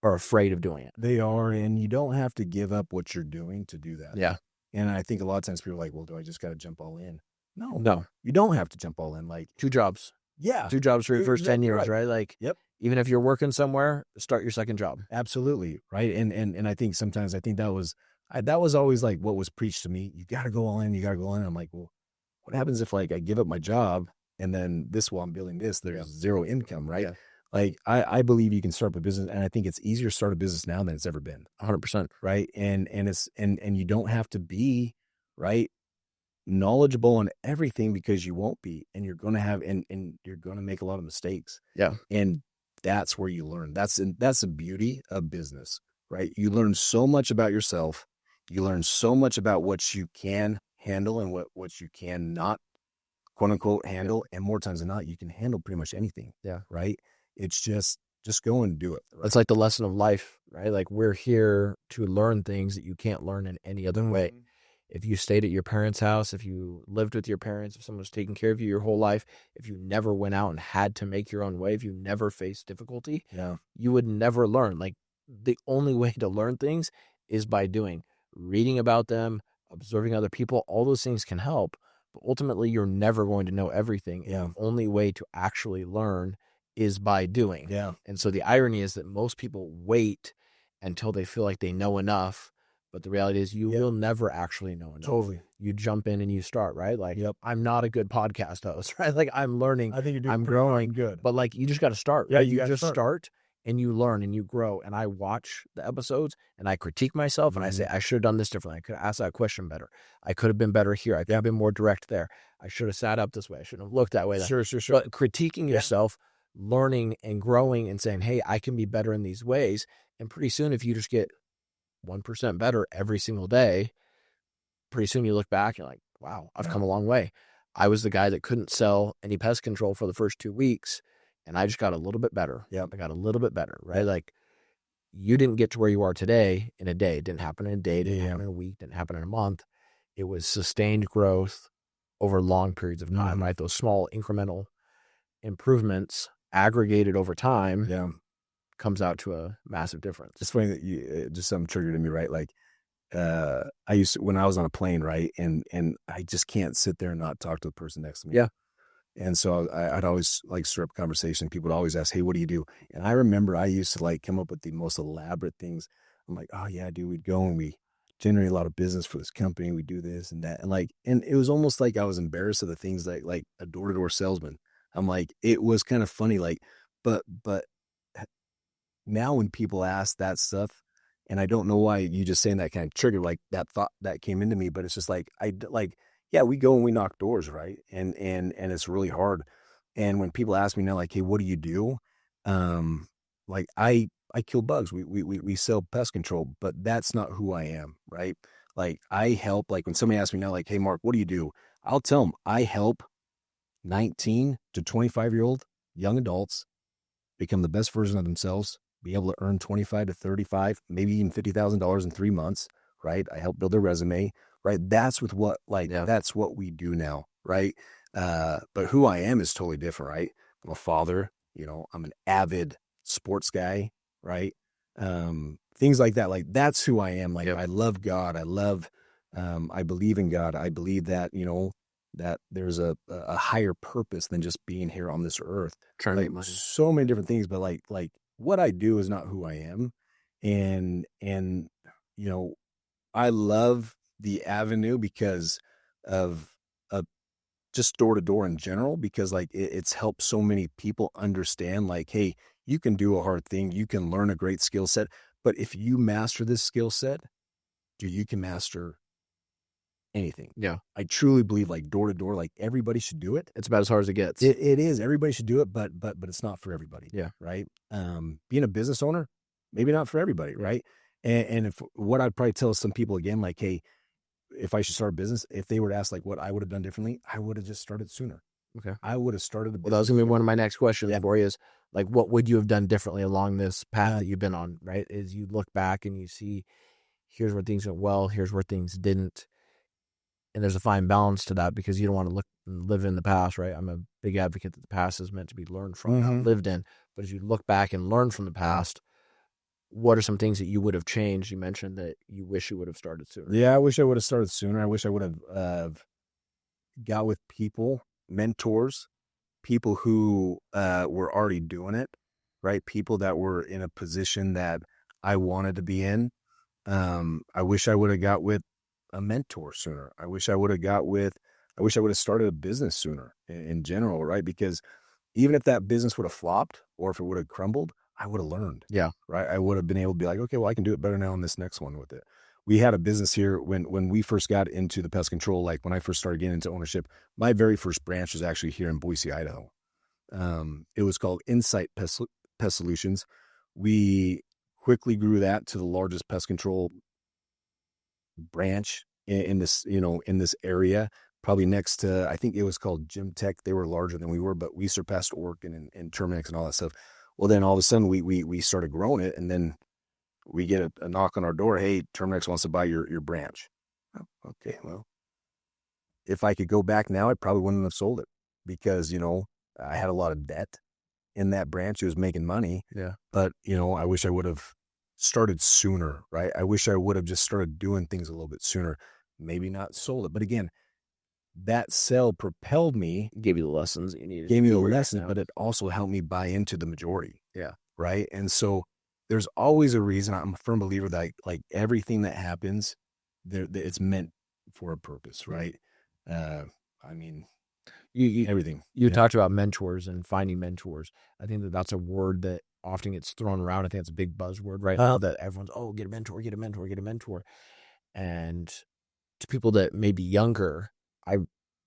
are afraid of doing it. they are, and you don't have to give up what you're doing to do that. Yeah. And I think a lot of times people are like, well, do I just got to jump all in? No. You don't have to jump all in. Like, 2 jobs. yeah, 2 jobs for your You're first 10 exactly years, right. right? Like, Yep. even if you're working somewhere, start your second job. absolutely. Right. And I think sometimes that was always like what was preached to me. You got to go all in. You got to go all in. I'm like, well, what happens if like I give up my job and then while I'm building this, there's zero income, right? Yeah. Like I believe you can start a business, and I think it's easier to start a business now than it's ever been. 100%. Right. And you don't have to be right knowledgeable on everything, because you won't be, and you're going to have, and you're going to make a lot of mistakes. Yeah. And that's where you learn. That's the beauty of business, right? You learn so much about yourself. You learn so much about what you can handle and what you cannot, quote unquote, handle. And more times than not, you can handle pretty much anything. Yeah. Right. It's just go and do it. Right? It's like the lesson of life, right? Like, we're here to learn things that you can't learn in any other way. If you stayed at your parents' house, if you lived with your parents, if someone was taking care of you your whole life, if you never went out and had to make your own way, if you never faced difficulty, Yeah. you would never learn. Like, the only way to learn things is by doing, reading about them, observing other people. All those things can help, but ultimately you're never going to know everything. Yeah. And the only way to actually learn is by doing. Yeah. And so the irony is that most people wait until they feel like they know enough. But the reality is you will never actually know enough. Totally. You jump in and you start, right? Like, Yep. I'm not a good podcast host, right? Like, I'm learning, I think you're doing I'm pretty growing, good. but like, you just got to start. Yeah, right? you gotta just start. start and you learn and you grow. And I watch the episodes and I critique myself and I say, I should have done this differently. I could have asked that question better. I could have been better here. I could have been more direct there. I should have sat up this way. I shouldn't have looked that way. Sure. But critiquing yourself, learning and growing and saying, hey, I can be better in these ways. And pretty soon, if you just get 1% better every single day, pretty soon you look back, you're like, wow, I've come a long way. I was the guy that couldn't sell any pest control for the first 2 weeks, and I just got a little bit better. Yep. I got a little bit better, right? Like, you didn't get to where you are today in a day. It didn't happen in a day, it didn't happen in a week, didn't happen in a month. It was sustained growth over long periods of time, right? Those small incremental improvements aggregated over time Yeah. comes out to a massive difference. It's funny that you just something triggered in me, right? Like, I used to, when I was on a plane, right, and I just can't sit there and not talk to the person next to me. Yeah. And so I'd always like stir up conversation. People would always ask, "Hey, what do you do?" And I remember I used to like come up with the most elaborate things. I'm like, "Oh yeah, dude, we'd go and we generate a lot of business for this company. We do this and that." And it was almost like I was embarrassed of the things like a door-to-door salesman. I'm like, it was kind of funny, like, but now when people ask that stuff, and I don't know why you just saying that kind of triggered like that thought that came into me, but it's just like, yeah, we go and we knock doors, right? And it's really hard. And when people ask me now, like, hey, what do you do? Like I kill bugs. We sell pest control, but that's not who I am, right? Like I help, like when somebody asks me now, like, hey, Mark, what do you do? I'll tell them I help 19 to 25-year-old young adults become the best version of themselves, be able to earn 25 to 35, maybe even $50,000 in 3 months, right? I help build their resume, right? That's with what, that's what we do now, right? But who I am is totally different, right? I'm a father, I'm an avid sports guy, right? Things like that, like that's who I am. Like I love God. I believe in God. I believe that, that there's a higher purpose than just being here on this earth. Trying to Like make money. so many different things, but like what I do is not who I am. And you know, I love the avenue because of just door to door in general, because like it's helped so many people understand like, hey, you can do a hard thing, you can learn a great skill set, but if you master this skill set, dude, you can master anything. Yeah. I truly believe like door to door, like everybody should do it. It's about as hard as it gets. It is. Everybody should do it, but it's not for everybody. Yeah. Right. Being a business owner, maybe not for everybody. Right. And if what I'd probably tell some people again, like, hey, if I should start a business, if they were to ask like what I would have done differently, I would have just started sooner. Okay. I would have started a business. Well, that was gonna be one of my next questions Yeah. for you is like, what would you have done differently along this path that you've been on? Right. Is you look back and you see, here's where things went well, here's where things didn't. And there's a fine balance to that because you don't want to live in the past, right? I'm a big advocate that the past is meant to be learned from, not lived in. But as you look back and learn from the past, what are some things that you would have changed? You mentioned that you wish you would have started sooner. Yeah, I wish I would have started sooner. I wish I would have got with people, mentors, people who were already doing it, right? People that were in a position that I wanted to be in. I wish I would have got with a mentor sooner. I wish I would have started a business sooner in general, right? Because even if that business would have flopped or if it would have crumbled, I would have learned. Yeah. Right. I would have been able to be like, okay, well, I can do it better now on this next one with it. We had a business here when we first got into the pest control, like when I first started getting into ownership, my very first branch was actually here in Boise, Idaho. It was called Insight Pest Solutions. We quickly grew that to the largest pest control branch in this, in this area, probably next to, I think it was called Gym Tech. They were larger than we were, but we surpassed Oregon and Terminix and all that stuff. Well, then all of a sudden we started growing it, and then we get a knock on our door. Hey, Terminix wants to buy your branch. Oh, okay. Well, if I could go back now, I probably wouldn't have sold it because, I had a lot of debt in that branch. It was making money. Yeah. But, I wish I would have started sooner, right? I wish I would have just started doing things a little bit sooner, maybe not sold it. But again, that sale propelled me, Gave you the lessons that you needed. gave me the lesson, but it also helped me buy into the majority. Yeah. Right. And so there's always a reason. I'm a firm believer that like everything that happens there, it's meant for a purpose. Right. I mean, everything. You talked about mentors and finding mentors. I think that's a word that often gets thrown around. I think it's a big buzzword right now that everyone's, get a mentor, get a mentor, get a mentor. And to people that may be younger, I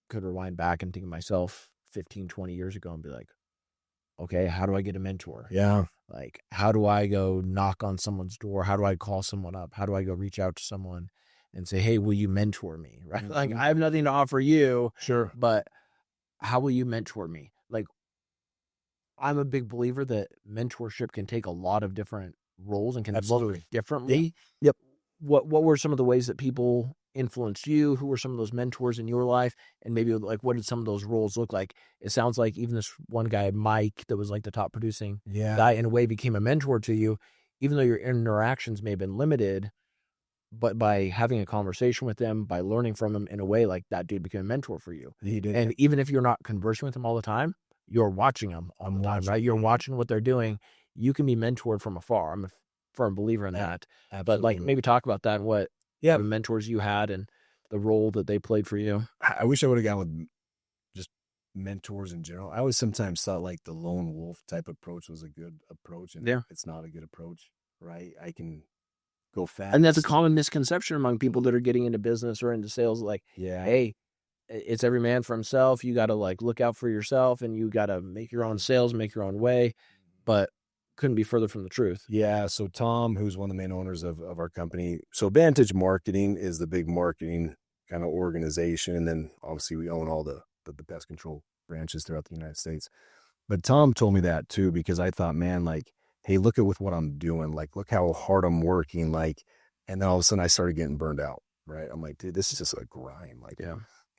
could rewind back and think of myself 15, 20 years ago and be like, okay, how do I get a mentor? Yeah. Like, how do I go knock on someone's door? How do I call someone up? How do I go reach out to someone and say, hey, will you mentor me? Right? Like, I have nothing to offer you. Sure. But how will you mentor me? Like, I'm a big believer that mentorship can take a lot of different roles and can look differently. Yep. What were some of the ways that people influenced you? Who were some of those mentors in your life? And maybe like, what did some of those roles look like? It sounds like even this one guy, Mike, that was like the top producing guy, in a way became a mentor to you, even though your interactions may have been limited. But by having a conversation with them, by learning from them in a way, like that dude became a mentor for you. He did. And even if you're not conversing with them all the time, you're watching them online, right? You're watching what they're doing. You can be mentored from afar. I'm a firm believer in that. Absolutely. But like, maybe talk about that and what the mentors you had and the role that they played for you. I wish I would have gone with just mentors in general. I always sometimes thought like the lone wolf type approach was a good approach, and it's not a good approach, right? I can go fast. And that's a common misconception among people that are getting into business or into sales. Like, hey, it's every man for himself. You got to like look out for yourself and you got to make your own sales, make your own way. But couldn't be further from the truth. Yeah. So Tom, who's one of the main owners of our company. So Vantage Marketing is the big marketing kind of organization. And then obviously we own all the pest control branches throughout the United States. But Tom told me that too, because I thought, man, like, hey, look at what I'm doing. Like, look how hard I'm working. Like, and then all of a sudden I started getting burned out. Right. I'm like, dude, this is just a grind. Like,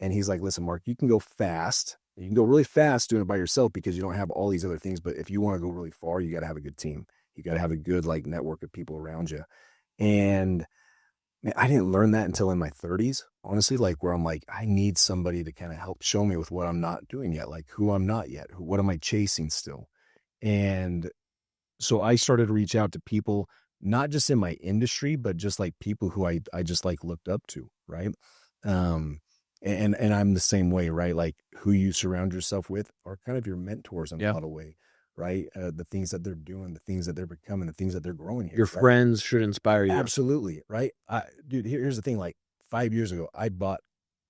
and he's like, listen, Mark, you can go fast. You can go really fast doing it by yourself because you don't have all these other things. But if you want to go really far, you got to have a good team. You got to have a good like network of people around you. And Man, I didn't learn that until in my 30s, honestly, like where I'm like, I need somebody to kind of help show me with what I'm not doing yet, like who I'm not yet, what am I chasing still? And so I started to reach out to people, not just in my industry, but just like people who I just like looked up to, right? And I'm the same way, right? Like who you surround yourself with are kind of your mentors in a lot of way, right? The things that they're doing, the things that they're becoming, the things that they're growing here. Your right? friends should inspire you. Absolutely, right? Dude, here's the thing. Like 5 years ago, I bought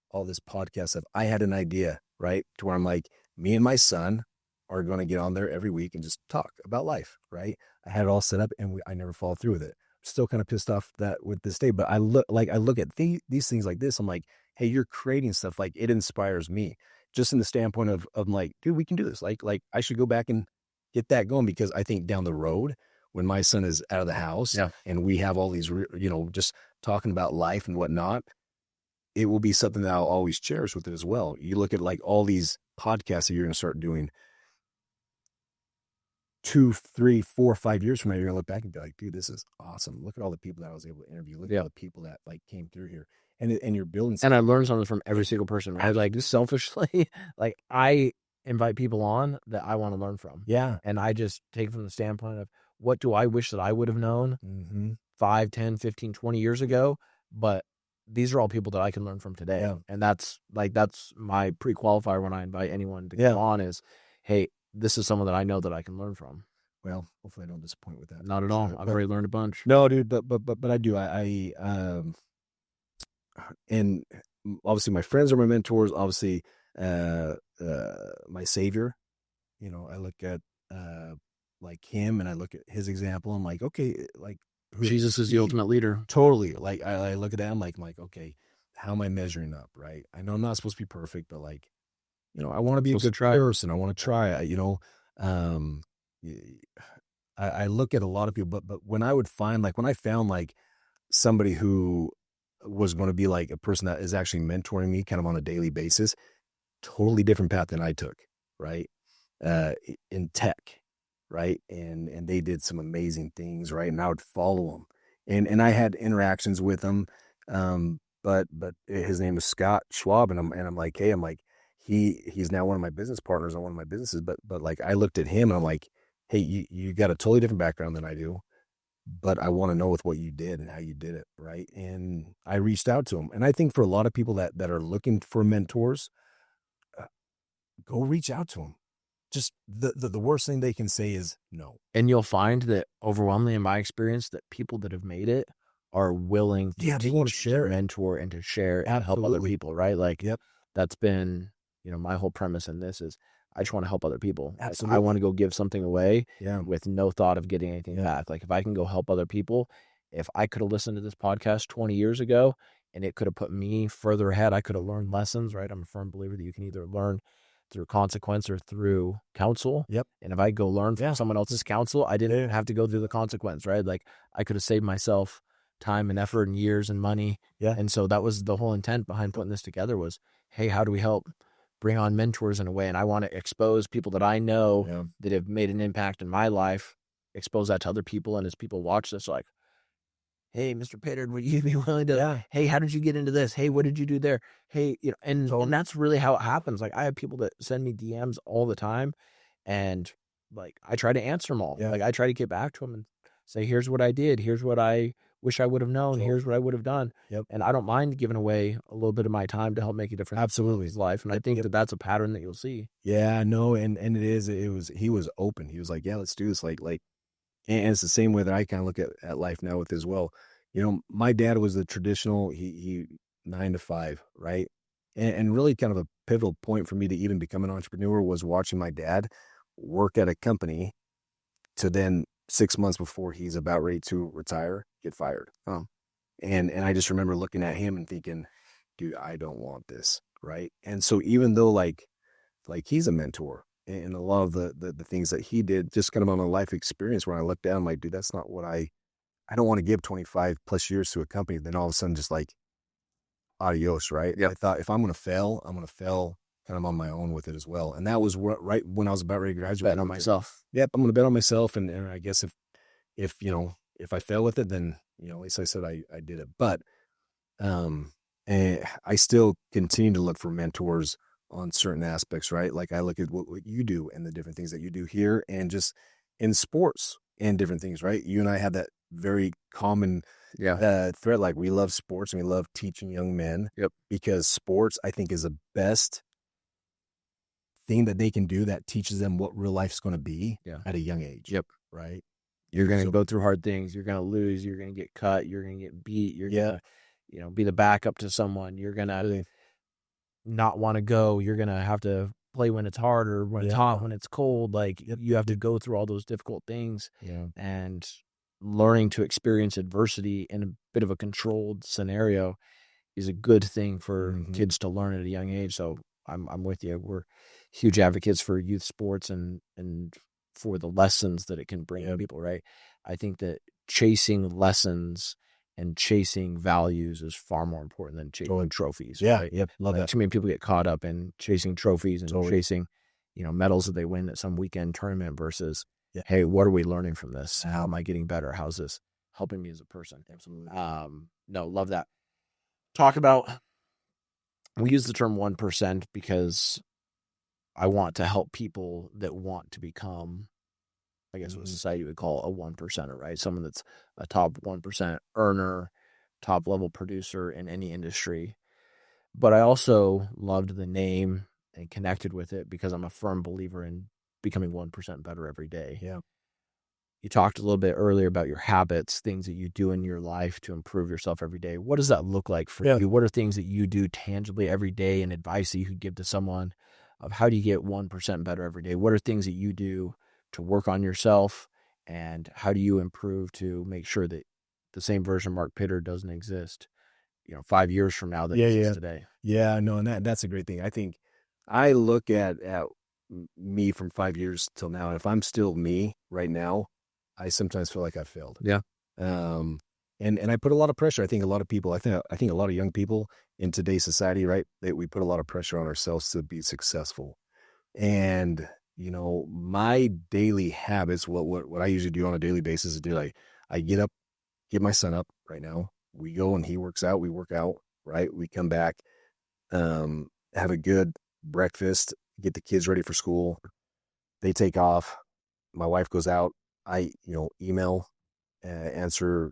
all this podcast stuff. I had an idea, right? To where I'm like, me and my son are going to get on there every week and just talk about life, right? I had it all set up and I never followed through with it. Still kind of pissed off that with this day, but I look at these things like this. I'm like, hey, you're creating stuff. Like it inspires me just in the standpoint of like, dude, we can do this. Like I should go back and get that going, because I think down the road when my son is out of the house and we have all these, just talking about life and whatnot, it will be something that I'll always cherish with it as well. You look at like all these podcasts that you're going to start doing 2, 3, 4, 5 years from now, you're gonna look back and be like, dude, this is awesome. Look at all the people that I was able to interview. Look at all the people that like came through here, and you're building. And I learned something from every single person. Right? Like selfishly, like I invite people on that I want to learn from. Yeah, and I just take from the standpoint of what do I wish that I would have known 5, 10, 15, 20 years ago. But these are all people that I can learn from today, and that's my pre-qualifier when I invite anyone to come on is, hey, this is someone that I know that I can learn from. Well, hopefully I don't disappoint with that. Not at all. I've already learned a bunch. No, dude, but I do. And obviously my friends are my mentors. Obviously, my savior. I look at like him, and I look at his example. I'm like, okay, like Jesus is the ultimate leader. Totally. Like I look at that. I'm like, okay, how am I measuring up? Right. I know I'm not supposed to be perfect, but like, I want to be a good person. I want to try. I look at a lot of people, but when I found like somebody who was going to be like a person that is actually mentoring me kind of on a daily basis, totally different path than I took, right? In tech, right? And they did some amazing things, right? And I would follow them, and I had interactions with them. But his name is Scott Schwab, and I'm like, hey, he's now one of my business partners on one of my businesses. But like I looked at him and I'm like, hey, you got a totally different background than I do, but I want to know with what you did and how you did it, right? And I reached out to him. And I think for a lot of people that are looking for mentors, go reach out to them. Just the worst thing they can say is no. And you'll find that overwhelmingly, in my experience, that people that have made it are willing to they want to share, mentor, and to share and help other people, right? Like, that's been, my whole premise in this is I just want to help other people. Absolutely. I want to go give something away with no thought of getting anything back. Like if I can go help other people, if I could have listened to this podcast 20 years ago and it could have put me further ahead, I could have learned lessons, right? I'm a firm believer that you can either learn through consequence or through counsel. Yep. And if I go learn from someone else's counsel, I didn't have to go through the consequence, right? Like I could have saved myself time and effort and years and money. Yeah. And so that was the whole intent behind putting this together was, hey, how do we help bring on mentors in a way? And I want to expose people that I know that have made an impact in my life, expose that to other people. And as people watch this, like, hey, Mr. Pittard, would you be willing to, hey, how did you get into this? Hey, what did you do there? Hey, and that's really how it happens. Like I have people that send me DMs all the time and like, I try to answer them all. Like I try to get back to them and say, here's what I did. Here's what I wish I would have known. Here's what I would have done. And I don't mind giving away a little bit of my time to help make a difference. Absolutely. In his life. And I think that that's a pattern that you'll see. Yeah, no. And he was open. He was like, yeah, let's do this. Like, and it's the same way that I kind of look at life now with as well. My dad was the traditional, he 9 to 5, right? And really kind of a pivotal point for me to even become an entrepreneur was watching my dad work at a company to then 6 months before he's about ready to retire, get fired. And I just remember looking at him and thinking, dude, I don't want this, right? And so even though like he's a mentor and a lot of the things that he did, just kind of on a life experience where I looked down, I'm like, dude, that's not what I don't want to give 25 plus years to a company. Then all of a sudden just like adios, right? I thought if I'm going to fail, I'm going to fail kind of on my own with it as well. And that was right when I was about ready to graduate. Bet on myself. Yep. I'm going to bet on myself. And I guess if I fail with it, then, at least I said I did it. But And I still continue to look for mentors on certain aspects, right? Like I look at what you do and the different things that you do here and just in sports and different things, right? You and I have that very common thread. Like we love sports and we love teaching young men. Yep. Because sports, I think, is the best thing that they can do that teaches them what real life is going to be at a young age. Yep. Right. You're going to go through hard things. You're going to lose. You're going to get cut. You're going to get beat. You're going to, be the backup to someone. You're going to not want to go. You're going to have to play when it's hard or when it's hot, when it's cold. Like you have to go through all those difficult things. Yeah. And learning to experience adversity in a bit of a controlled scenario is a good thing for kids to learn at a young age. So I'm with you. We're huge advocates for youth sports and for the lessons that it can bring to people, right? I think that chasing lessons and chasing values is far more important than chasing trophies. Yeah, right? yep, love that. Too many people get caught up in chasing trophies and chasing, medals that they win at some weekend tournament versus, hey, what are we learning from this? How am I getting better? How's this helping me as a person? Absolutely. No, love that. Talk about, we use the term 1% because I want to help people that want to become, I guess what society would call a 1%er, right? Someone that's a top 1% earner, top level producer in any industry. But I also loved the name and connected with it because I'm a firm believer in becoming 1% better every day. Yeah. You talked a little bit earlier about your habits, things that you do in your life to improve yourself every day. What does that look like for you? What are things that you do tangibly every day and advice that you could give to someone of how do you get 1% better every day? What are things that you do to work on yourself, and how do you improve to make sure that the same version of Mark Pittard doesn't exist, 5 years from now that exists today? Yeah, no, and that's a great thing. I think I look at me from 5 years till now, and if I'm still me right now, I sometimes feel like I've failed. Yeah. And I put a lot of pressure. I think a lot of people, I think a lot of young people in today's society, right, that we put a lot of pressure on ourselves to be successful. And my daily habits, what I usually do on a daily basis is I get up, get my son up right now. We go and he works out, we work out, right? We come back, have a good breakfast, get the kids ready for school. They take off. My wife goes out. I, email, answer,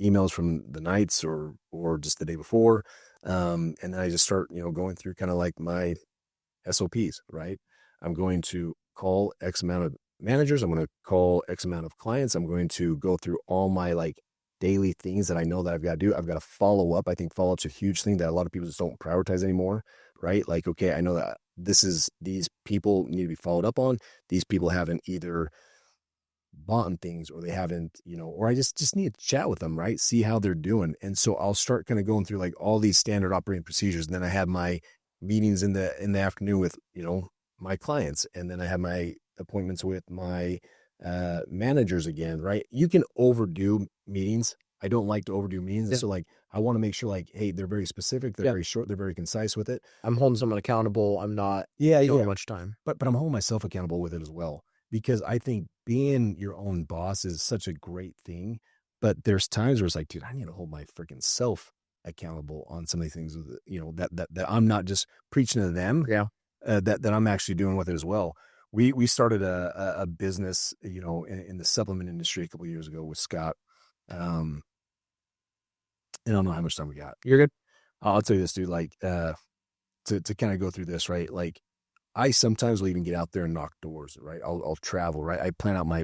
emails from the nights or just the day before. And then I just start, going through kind of like my SOPs, right? I'm going to call X amount of managers. I'm going to call X amount of clients. I'm going to go through all my like daily things that I know that I've got to do. I've got to follow up. I think follow-up's a huge thing that a lot of people just don't prioritize anymore, right? Like, okay, I know that these people need to be followed up on. These people haven't either bought things or they haven't, or I just need to chat with them, right? See how they're doing. And so I'll start kind of going through like all these standard operating procedures. And then I have my meetings in the afternoon with, my clients. And then I have my appointments with my managers again, right? You can overdo meetings. I don't like to overdo meetings. Yeah. So like, I want to make sure like, hey, they're very specific. They're very short. They're very concise with it. I'm holding someone accountable. I'm not much time, but I'm holding myself accountable with it as well, because I think being your own boss is such a great thing. But there's times where it's like, dude, I need to hold my freaking self accountable on some of these things, that I'm not just preaching to them. Yeah. That I'm actually doing with it as well. We started a business, in the supplement industry a couple of years ago with Scott. I don't know how much time we got. You're good. I'll tell you this, dude, like, to kind of go through this, right? Like I sometimes will even get out there and knock doors, right? I'll travel, right? I plan out my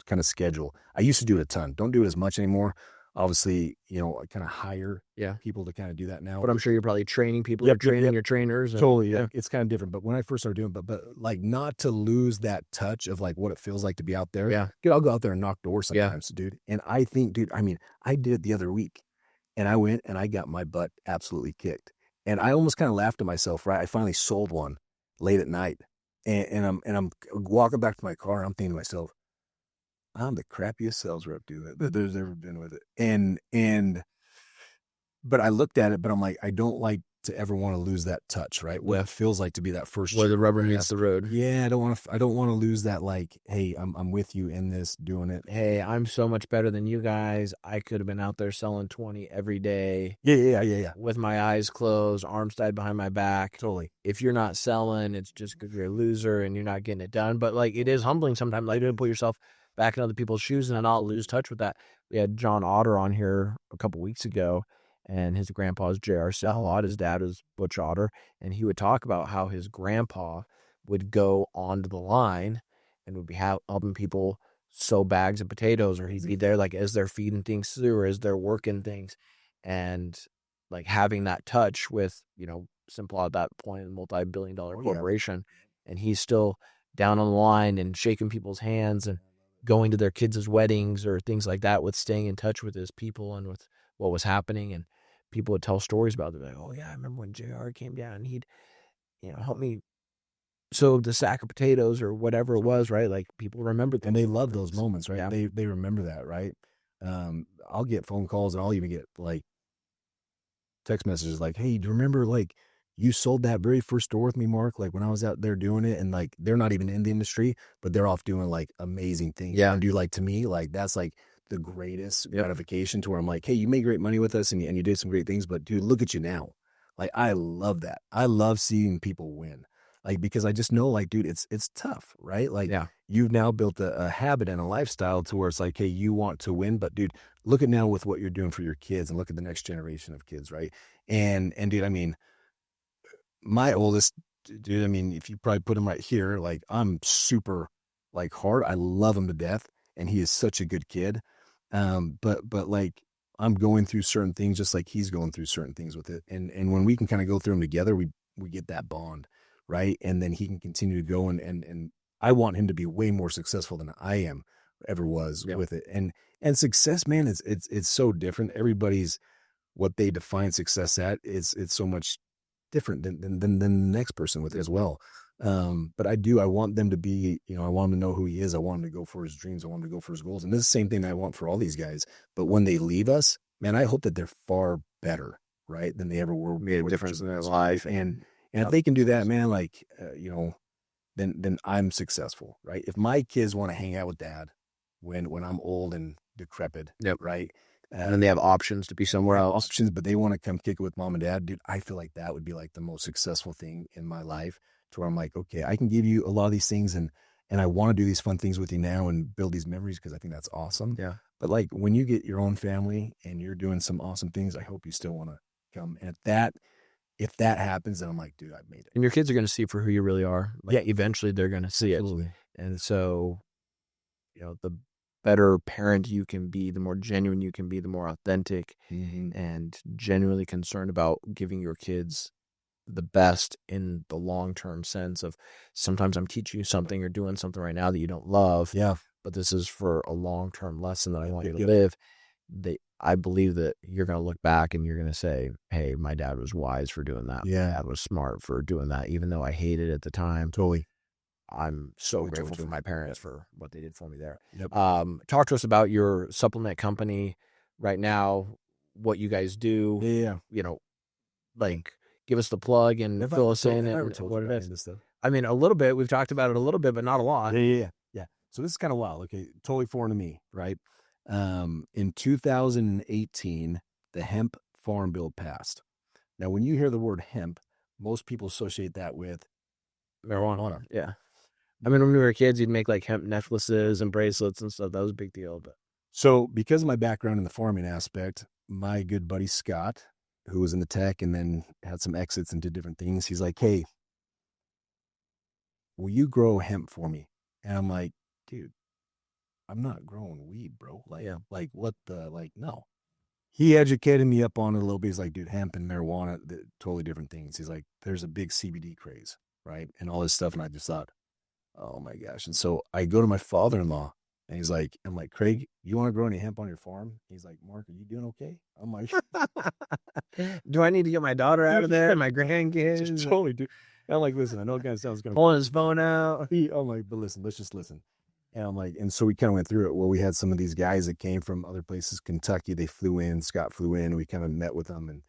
kind of schedule. I used to do it a ton. Don't do it as much anymore. Obviously, I kind of hire people to kind of do that now. But I'm sure you're probably training people. You're training your trainers. Totally. Yeah. It's kind of different. But when I first started doing it, but like not to lose that touch of like what it feels like to be out there. Yeah. Dude, I'll go out there and knock doors sometimes, dude. And I think, dude, I mean, I did it the other week and I went and I got my butt absolutely kicked. And I almost kind of laughed at myself, right? I finally sold one late at night and I'm walking back to my car and I'm thinking to myself, I'm the crappiest sales rep, dude, that there's ever been with it. But I looked at it, but I'm like, I don't like to ever want to lose that touch, right? What it feels like to be that first Where the rubber meets the road. Yeah, I don't want to lose that, like, hey, I'm with you in this, doing it. Hey, I'm so much better than you guys. I could have been out there selling 20 every day. Yeah. With my eyes closed, arms tied behind my back. Totally. If you're not selling, it's just because you're a loser and you're not getting it done. But like, it is humbling sometimes. Like, to put yourself back in other people's shoes and not lose touch with that. We had John Otter on here a couple weeks ago, and his grandpa's J.R. Salot. His dad is Butch Otter, and he would talk about how his grandpa would go onto the line and would be helping people sew bags of potatoes, or he'd be there like as they're feeding things through, or as they're working things, and like having that touch with, Simplot at that point, a multi-billion-dollar corporation, and he's still down on the line and shaking people's hands and going to their kids' weddings or things like that, with staying in touch with his people and with what was happening. And people would tell stories about it. Like, oh yeah, I remember when JR came down and he'd, help me sew the sack of potatoes or whatever it was, right? Like, people remember and they love those moments, right? Yeah. They remember that, right? I'll get phone calls, and I'll even get like text messages like, hey, do you remember like you sold that very first store with me, Mark? Like when I was out there doing it, and like they're not even in the industry, but they're off doing like amazing things. Yeah. And dude, like to me, like that's like the greatest gratification, to where I'm like, hey, you made great money with us and you did some great things, but dude, look at you now. Like, I love that. I love seeing people win. Like, because I just know, like, dude, it's tough, right? Like, you've now built a habit and a lifestyle to where it's like, hey, you want to win, but dude, look at now with what you're doing for your kids, and look at the next generation of kids, right? And dude, I mean, my oldest, dude, I mean, if you probably put him right here, like, I'm super like hard. I love him to death, and he is such a good kid. But like, I'm going through certain things just like he's going through certain things with it. And when we can kind of go through them together, we get that bond, right? And then he can continue to go, and I want him to be way more successful than I ever was with it. And success, man, it's so different. Everybody's, what they define success at, it's so much different than the next person with it as well. But I want them to be, I want them to know who he is. I want him to go for his dreams. I want him to go for his goals. And this is the same thing I want for all these guys. But when they leave us, man, I hope that they're far better, right, than they ever were. Made a difference in their life. And if they can do that, man, like, then I'm successful, right? If my kids want to hang out with dad when I'm old and decrepit, right? And then they have options to be somewhere else. Options, but they want to come kick it with mom and dad, dude. I feel like that would be like the most successful thing in my life, to where I'm like, okay, I can give you a lot of these things, and I want to do these fun things with you now and build these memories, because I think that's awesome. Yeah. But like, when you get your own family and you're doing some awesome things, I hope you still want to come. And if that happens, then I'm like, dude, I've made it. And your kids are going to see for who you really are. Like, eventually they're going to see Absolutely. it. And so, the better parent you can be, the more genuine you can be, the more authentic and genuinely concerned about giving your kids the best in the long-term sense of, sometimes I'm teaching you something or doing something right now that you don't love. Yeah. But this is for a long-term lesson that I want you to live. I believe that you're going to look back and you're going to say, hey, my dad was wise for doing that. Yeah. My dad was smart for doing that, even though I hated it at the time. Totally. I'm so grateful for my parents for what they did for me there. Yep. Talk to us about your supplement company right now, what you guys do. Yeah. Like, give us the plug and fill us in and what it is. I mean, a little bit. We've talked about it a little bit, but not a lot. Yeah. So this is kind of wild. Okay, totally foreign to me, right? In 2018, the hemp farm bill passed. Now, when you hear the word hemp, most people associate that with marijuana. Yeah. I mean, when we were kids, you'd make like hemp necklaces and bracelets and stuff. That was a big deal. But so, because of my background in the farming aspect, my good buddy Scott, who was in the tech and then had some exits and did different things, he's like, hey, will you grow hemp for me? And I'm like, dude, I'm not growing weed, bro. Like what the, like, no. He educated me up on it a little bit. He's like, dude, hemp and marijuana, totally different things. He's like, there's a big CBD craze, right? And all this stuff. And I just thought, oh my gosh. And so I go to my father-in-law, and he's like, I'm like, Craig, you want to grow any hemp on your farm? He's like, Mark, are you doing okay? I'm like, do I need to get my daughter out of there? My grandkids? Totally, dude. And I'm like, listen, I know it kind of sounds kind of pulling his phone out. I'm like, but listen, let's just listen. And I'm like, and so we kind of went through it. Well, we had some of these guys that came from other places, Kentucky. They flew in, Scott flew in. We kind of met with them, and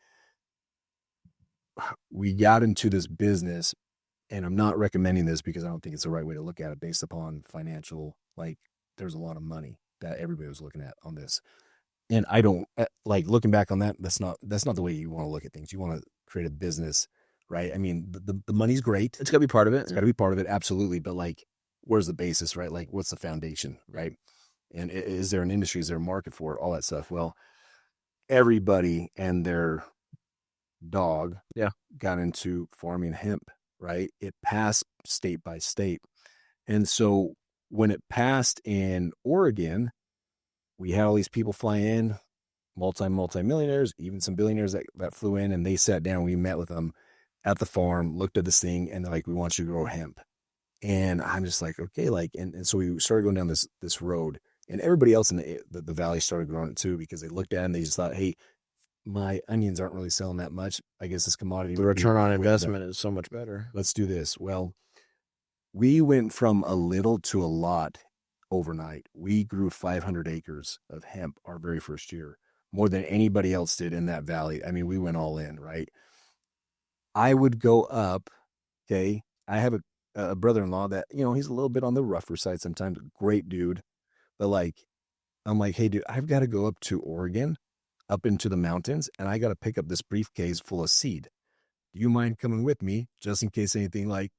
we got into this business, and I'm not recommending this because I don't think it's the right way to look at it based upon financial, like there's a lot of money that everybody was looking at on this. And I don't like looking back on that. That's not the way you want to look at things. You want to create a business, right? I mean, the money's great. It's got to be part of it. It's got to be part of it. Absolutely. But like, where's the basis, right? Like, what's the foundation, right? And is there an industry? Is there a market for it? All that stuff. Well, everybody and their dog got into farming hemp, right? It passed state by state. And so when it passed in Oregon, we had all these people fly in, multi-millionaires, even some billionaires that flew in, and they sat down. We met with them at the farm, looked at this thing, and they're like, we want you to grow hemp. And I'm just like, okay, like, and so we started going down this road, and everybody else in the valley started growing it too, because they looked at it and they just thought, hey, my onions aren't really selling that much. I guess this commodity. The return on investment is so much better. Let's do this. Well, we went from a little to a lot overnight. We grew 500 acres of hemp our very first year, more than anybody else did in that valley. I mean, we went all in, right? I would go up, okay? I have a brother-in-law that, you know, he's a little bit on the rougher side sometimes, great dude. But like, I'm like, hey dude, I've got to go up to Oregon, up into the mountains, and I got to pick up this briefcase full of seed. Do you mind coming with me just in case anything like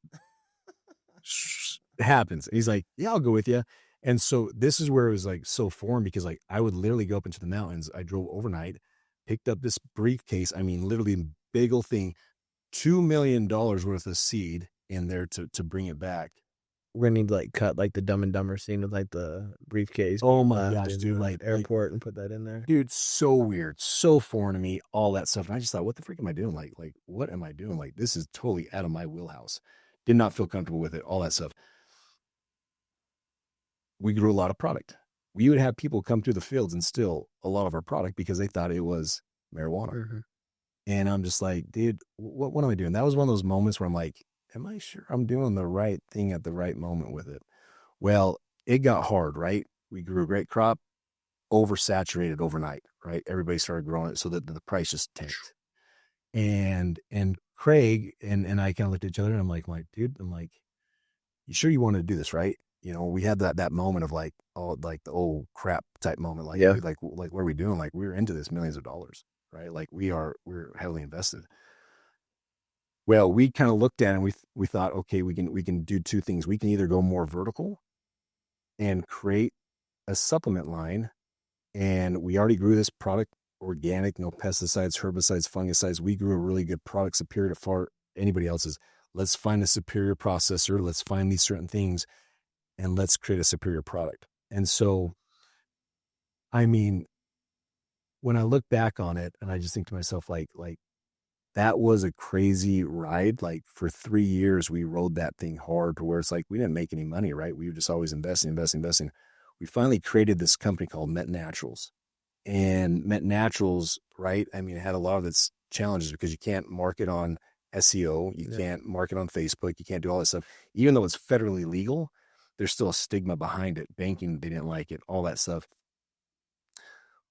happens? And he's like, yeah, I'll go with you. And so this is where it was like so foreign, because like I would literally go up into the mountains. I drove overnight, picked up this briefcase. I mean, literally big old thing, $2 million worth of seed in there to bring it back. We're gonna need to like cut like the Dumb and Dumber scene with like the briefcase. Oh my gosh, dude! Like airport and put that in there, dude. So weird, so foreign to me, all that stuff. And I just thought, what the freak am I doing? Like, what am I doing? Like, this is totally out of my wheelhouse. Did not feel comfortable with it. All that stuff. We grew a lot of product. We would have people come through the fields and steal a lot of our product because they thought it was marijuana. Mm-hmm. And I'm just like, dude, what am I doing? That was one of those moments where I'm like, am I sure I'm doing the right thing at the right moment with it? Well, it got hard, right? We grew a great crop, oversaturated overnight, right? Everybody started growing it so that the price just tanked. And Craig and I kind of looked at each other, and I'm like, dude, you sure you want to do this, right? You know, we had that moment of like, oh, like the old crap type moment. Like, yeah. like what are we doing? Like, we're into this, millions of dollars, right? Like we're heavily invested. Well, we kind of looked at it and we thought, okay, we can do two things. We can either go more vertical and create a supplement line. And we already grew this product organic, no pesticides, herbicides, fungicides. We grew a really good product superior to far anybody else's. Let's find a superior processor. Let's find these certain things and let's create a superior product. And so, I mean, when I look back on it and I just think to myself, like, that was a crazy ride. Like for 3 years, we rode that thing hard to where it's like, we didn't make any money, right? We were just always investing. We finally created this company called Met Naturals, and Met Naturals, right? I mean, it had a lot of its challenges because you can't market on SEO. You can't market on Facebook. You can't do all that stuff. Even though it's federally legal, there's still a stigma behind it. Banking, they didn't like it, all that stuff.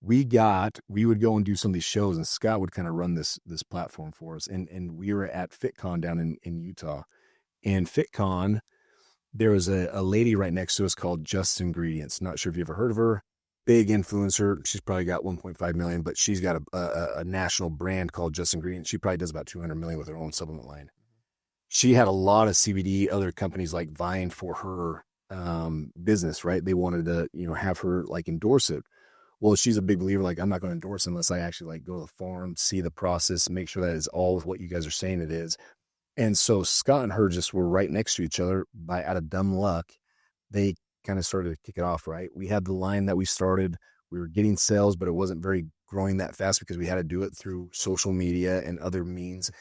We would go and do some of these shows, and Scott would kind of run this platform for us. And we were at FitCon down in Utah. And FitCon, there was a lady right next to us called Just Ingredients. Not sure if you ever heard of her. Big influencer. She's probably got 1.5 million, but she's got a national brand called Just Ingredients. She probably does about 200 million with her own supplement line. She had a lot of CBD, other companies like vying for her business, right? They wanted to, have her like endorse it. Well, she's a big believer, like, I'm not going to endorse unless I actually like go to the farm, see the process, make sure that is all of what you guys are saying it is. And so Scott and her just were right next to each other. Out of dumb luck, they kind of started to kick it off, right? We had the line that we started. We were getting sales, but it wasn't very growing that fast because we had to do it through social media and other means.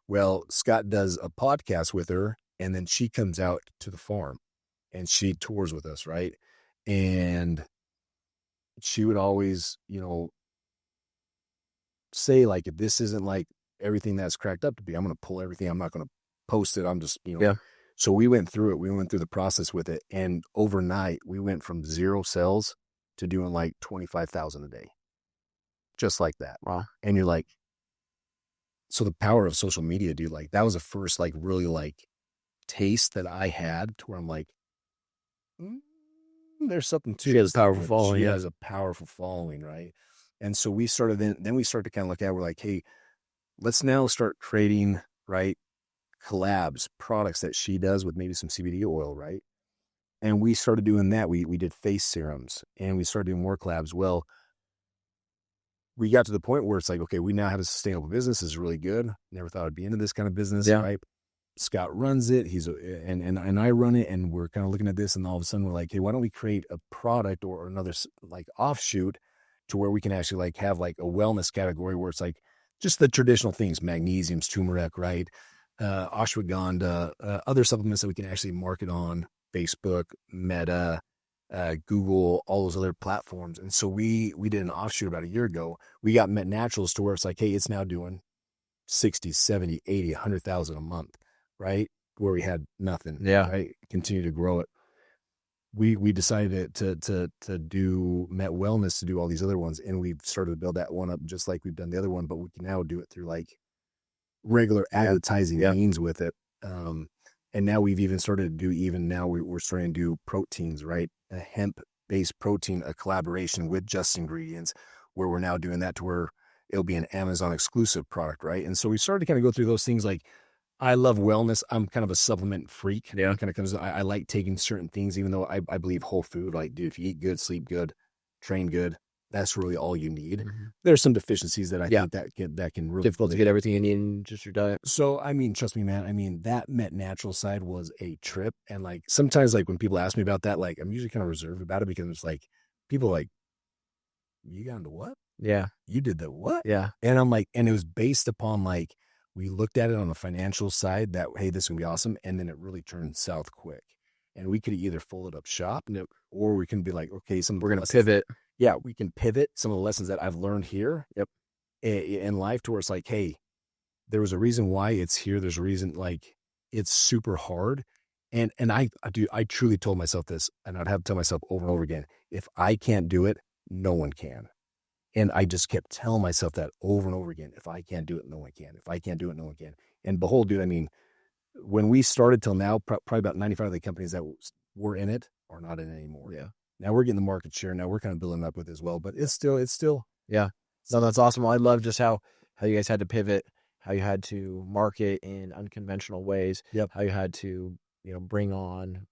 Well, Scott does a podcast with her, and then she comes out to the farm and she tours with us, right? And she would always, say like, if this isn't like everything that's cracked up to be, I'm going to pull everything. I'm not going to post it. I'm just, Yeah. So we went through it. We went through the process with it. And overnight we went from 0 sales to doing like 25,000 a day. Just like that. Wow. And you're like, So the power of social media, dude, like that was the first like really like taste that I had to where I'm like, there's something to She has this a powerful thing. following, She yeah. has a powerful following, right? And so we started then we started to kind of look at, we're like, hey, let's now start creating, right, collabs, products that she does with maybe some CBD oil, right? And we started doing that. We did face serums and we started doing more collabs. Well, we got to the point where it's like, okay, we now have a sustainable business. This is really good. Never thought I'd be into this kind of business, Yeah. right? Scott runs it. And I run it, and we're kind of looking at this, and all of a sudden we're like, hey, why don't we create a product or another like offshoot to where we can actually like have like a wellness category where it's like just the traditional things, magnesiums, turmeric, right? Ashwagandha, other supplements that we can actually market on Facebook, Meta, Google, all those other platforms. And so we did an offshoot about a year ago. We got Met Naturals to where it's like, hey, it's now doing 60, 70, 80, 100,000 a month, right? Where we had nothing, Yeah. right? Continue to grow it. We decided to do Met Wellness, to do all these other ones. And we've started to build that one up just like we've done the other one, but we can now do it through like regular advertising means with it. And now we've even started to do, we're starting to do proteins, right? A hemp-based protein, a collaboration with Just Ingredients, where we're now doing that to where it'll be an Amazon exclusive product, right? And so we started to kind of go through those things. Like, I love wellness. I'm kind of a supplement freak. Yeah. It kind of comes, I like taking certain things, even though I believe whole food, like, dude, if you eat good, sleep good, train good, that's really all you need. Mm-hmm. There's some deficiencies that I think that can really difficult to get everything you need in just your diet. So, I mean, trust me, man. I mean, that Met Natural side was a trip. And like, sometimes like when people ask me about that, like I'm usually kind of reserved about it because it's like, people like, you got into what? Yeah. You did the what? Yeah. And I'm like, and it was based upon like, we looked at it on the financial side that, hey, this is gonna be awesome. And then it really turned south quick. And we could either fold up shop, or we can be like, okay, we're going to pivot. Yeah, we can pivot some of the lessons that I've learned here in life to where it's like, hey, there was a reason why it's here. There's a reason, like, it's super hard. And I truly told myself this, and I'd have to tell myself over and over again, if I can't do it, no one can. And I just kept telling myself that over and over again. If I can't do it, no one can. If I can't do it, no one can. And behold, dude, I mean, when we started till now, probably about 95 of the companies that were in it are not in it anymore. Yeah. Now we're getting the market share. Now we're kind of building up with it as well, but it's still. Yeah. No, that's awesome. Well, I love just how you guys had to pivot, how you had to market in unconventional ways. Yep. How you had to, bring on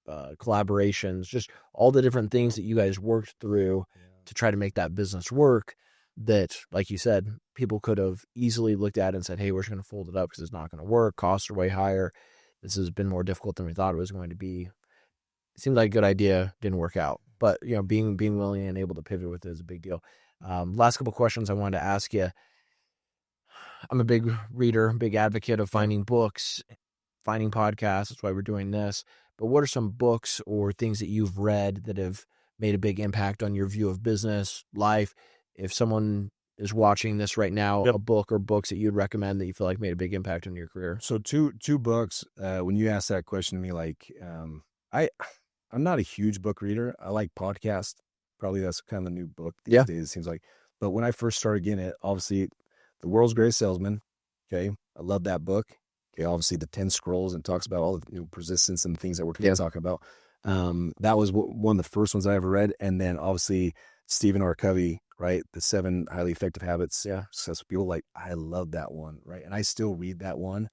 collaborations, just all the different things that you guys worked through to try to make that business work. That, like you said, people could have easily looked at it and said, hey, we're just going to fold it up because it's not going to work. Costs are way higher. This has been more difficult than we thought it was going to be. It seemed like a good idea, didn't work out. But, being willing and able to pivot with it is a big deal. Last couple of questions I wanted to ask you. I'm a big reader, big advocate of finding books, finding podcasts. That's why we're doing this. But what are some books or things that you've read that have made a big impact on your view of business, life? If someone is watching this right now, a book or books that you'd recommend that you feel like made a big impact on your career? So two books. When you asked that question to me, like, I'm not a huge book reader. I like podcasts. Probably that's kind of the new book these days, it seems like. But when I first started getting it, obviously, The World's Greatest Salesman. Okay, I love that book. Okay, obviously the 10 Scrolls and talks about all the persistence and things that we're talking about. That was one of the first ones I ever read. And then obviously Stephen R. Covey, right? The 7 Highly Effective Habits. Successful People. Like, I love that one, right? And I still read that one,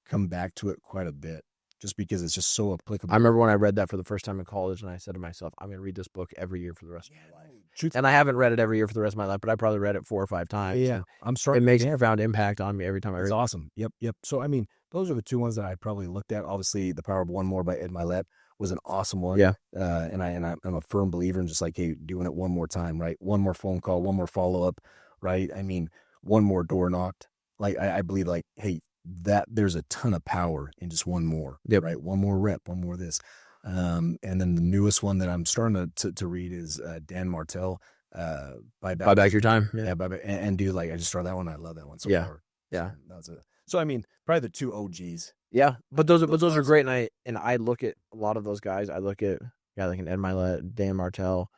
come back to it quite a bit, just because it's just so applicable. I remember when I read that for the first time in college, and I said to myself, I'm going to read this book every year for the rest of my life. And I haven't read it every year for the rest of my life, but I probably read it 4 or 5 times. Yeah, I'm starting. It makes a profound impact on me every time I read it. It's awesome. Yep. So, I mean, those are the 2 ones that I probably looked at. Obviously, The Power of One More by Ed Mylett was an awesome one. Yeah. And I'm a firm believer in just like, hey, doing it one more time, right? One more phone call, one more follow-up, right? I mean, one more door knocked. Like, I believe, like, hey, that there's a ton of power in just one more, right? One more rep, one more this. And then the newest one that I'm starting to read is Dan Martell, Buy Back Your Time. Yeah, and dude, like, I just started that one. I love that one so far. Yeah. That's it. So, I mean, probably the 2 OGs. Yeah, but those are great, and I look at a lot of those guys. I look at like an Ed Mylett, Dan Martell,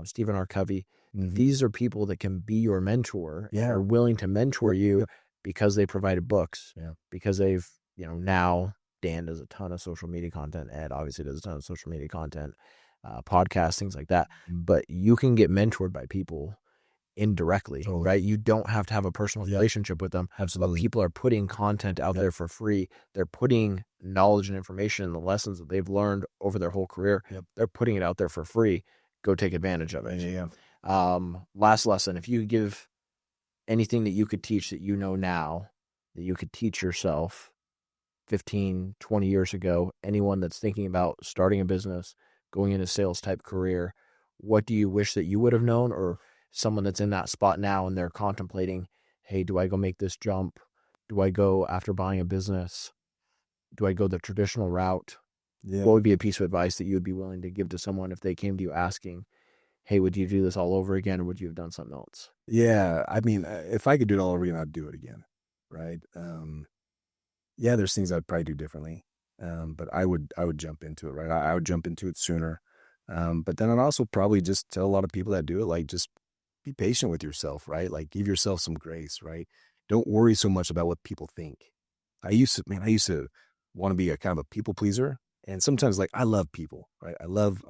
Stephen R. Covey. Mm-hmm. These are people that can be your mentor, are willing to mentor you, because they provided books, Yeah. because they've, now Dan does a ton of social media content. Ed obviously does a ton of social media content, podcasts, things like that. But you can get mentored by people indirectly, Totally. right? You don't have to have a personal relationship with them. Absolutely. But people are putting content out there for free. They're putting knowledge and information and the lessons that they've learned over their whole career. They're putting it out there for free. Go take advantage of it. Yeah. Last lesson, if you give anything that you could teach that you know now, that you could teach yourself 15, 20 years ago, anyone that's thinking about starting a business, going into sales type career, what do you wish that you would have known? Or someone that's in that spot now and they're contemplating, hey, do I go make this jump? Do I go after buying a business? Do I go the traditional route? Yeah. What would be a piece of advice that you would be willing to give to someone if they came to you asking, hey, would you do this all over again, or would you have done something else? Yeah. I mean, if I could do it all over again, I'd do it again. Right. Yeah, there's things I'd probably do differently. But I would jump into it, right? I would jump into it sooner. But then I'd also probably just tell a lot of people that do it, like, just be patient with yourself, right? Like, give yourself some grace, right? Don't worry so much about what people think. I used to want to be a kind of a people pleaser. And sometimes, like, I love people, right? I love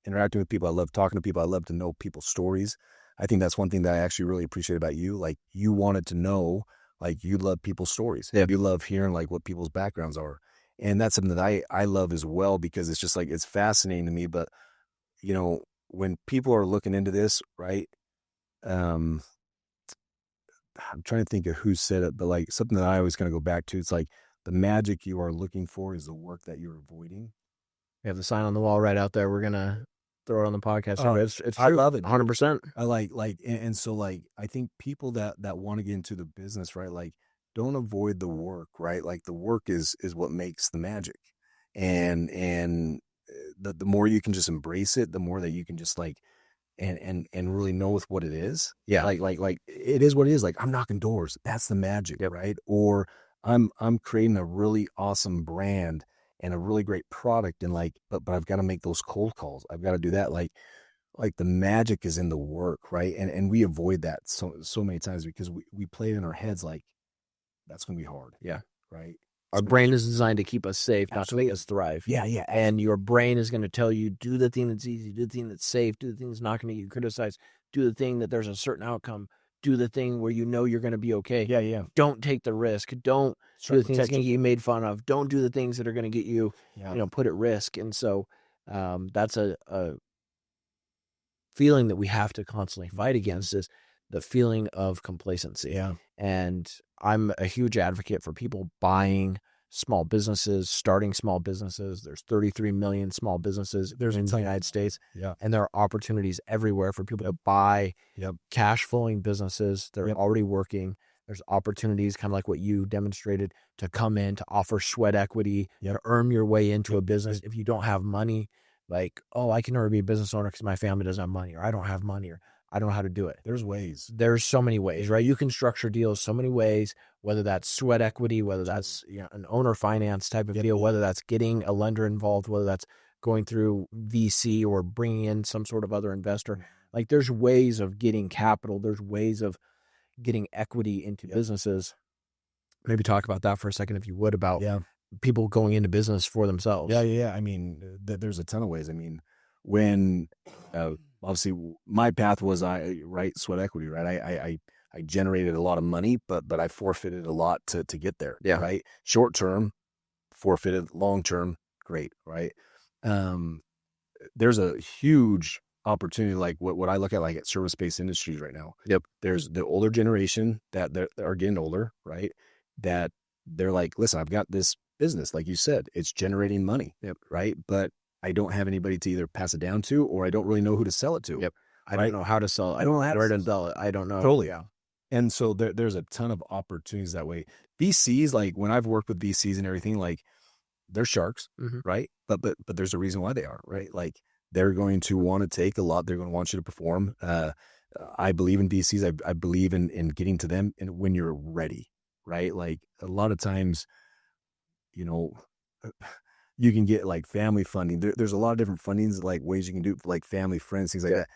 interacting with people. I love talking to people. I love to know people's stories. I think that's one thing that I actually really appreciate about you. Like, you wanted to know, like, you love people's stories. Yeah. You love hearing, like, what people's backgrounds are. And that's something that I love as well, because it's just like, it's fascinating to me. But, when people are looking into this, right? I'm trying to think of who said it, but like something that I always kind of go back to, it's like, the magic you are looking for is the work that you're avoiding. We have the sign on the wall right out there. We're going to throw it on the podcast. Oh, It's true. I love it. 100%. I like, and so, like, I think people that want to get into the business, right? Like, don't avoid the work, right? Like, the work is what makes the magic. And the more you can just embrace it, the more that you can just like, and really know with what it is. Yeah. Like it is what it is. Like, I'm knocking doors. That's the magic, right? Or I'm creating a really awesome brand and a really great product, and like, but I've got to make those cold calls. I've got to do that. Like the magic is in the work, right? And we avoid that so many times because we play it in our heads like, that's going to be hard. Yeah. Right. Our brain is designed to keep us safe, not to make us thrive. Yeah. Yeah. And your brain is going to tell you, do the thing that's easy, do the thing that's safe, do the thing that's not going to get you criticized, do the thing that there's a certain outcome, do the thing where you know you're going to be okay. Yeah. Yeah. Don't take the risk. Don't do the things that's going to get you made fun of. Don't do the things that are going to get you, put at risk. And so that's a feeling that we have to constantly fight against, is the feeling of complacency. Yeah. And I'm a huge advocate for people buying small businesses, starting small businesses. There's 33 million small businesses in the United States. Yeah. And there are opportunities everywhere for people to buy cash flowing businesses that are already working. There's opportunities, kind of like what you demonstrated, to come in, to offer sweat equity, to earn your way into a business. If you don't have money, like, oh, I can never be a business owner because my family doesn't have money, or I don't have money, or I don't know how to do it. There's ways. There's so many ways, right? You can structure deals so many ways, whether that's sweat equity, whether that's an owner finance type of deal, whether that's getting a lender involved, whether that's going through VC or bringing in some sort of other investor. Like, there's ways of getting capital. There's ways of getting equity into businesses. Maybe talk about that for a second, if you would, about people going into business for themselves. Yeah. I mean, there's a ton of ways. I mean, when obviously my path was sweat equity, right? I generated a lot of money, but I forfeited a lot to get there. Yeah. Right. Short term, forfeited. Long term, great. Right. There's a huge opportunity, like what I look at, like at service-based industries right now. Yep. There's the older generation that are getting older, right? That they're like, listen, I've got this business, like you said, it's generating money. Yep. Right. But I don't have anybody to either pass it down to, or I don't really know who to sell it to. Yep. I don't know how to sell it. I don't know how to sell it. I don't know. Totally. Yeah. And so there's a ton of opportunities that way. VCs, like when I've worked with VCs and everything, like they're sharks, right? But there's a reason why they are, right? Like, they're going to want to take a lot. They're going to want you to perform. I believe in VCs. I believe in getting to them and when you're ready, right? Like, a lot of times, you can get like family funding. There's a lot of different fundings, like ways you can do it for like family, friends, things like that.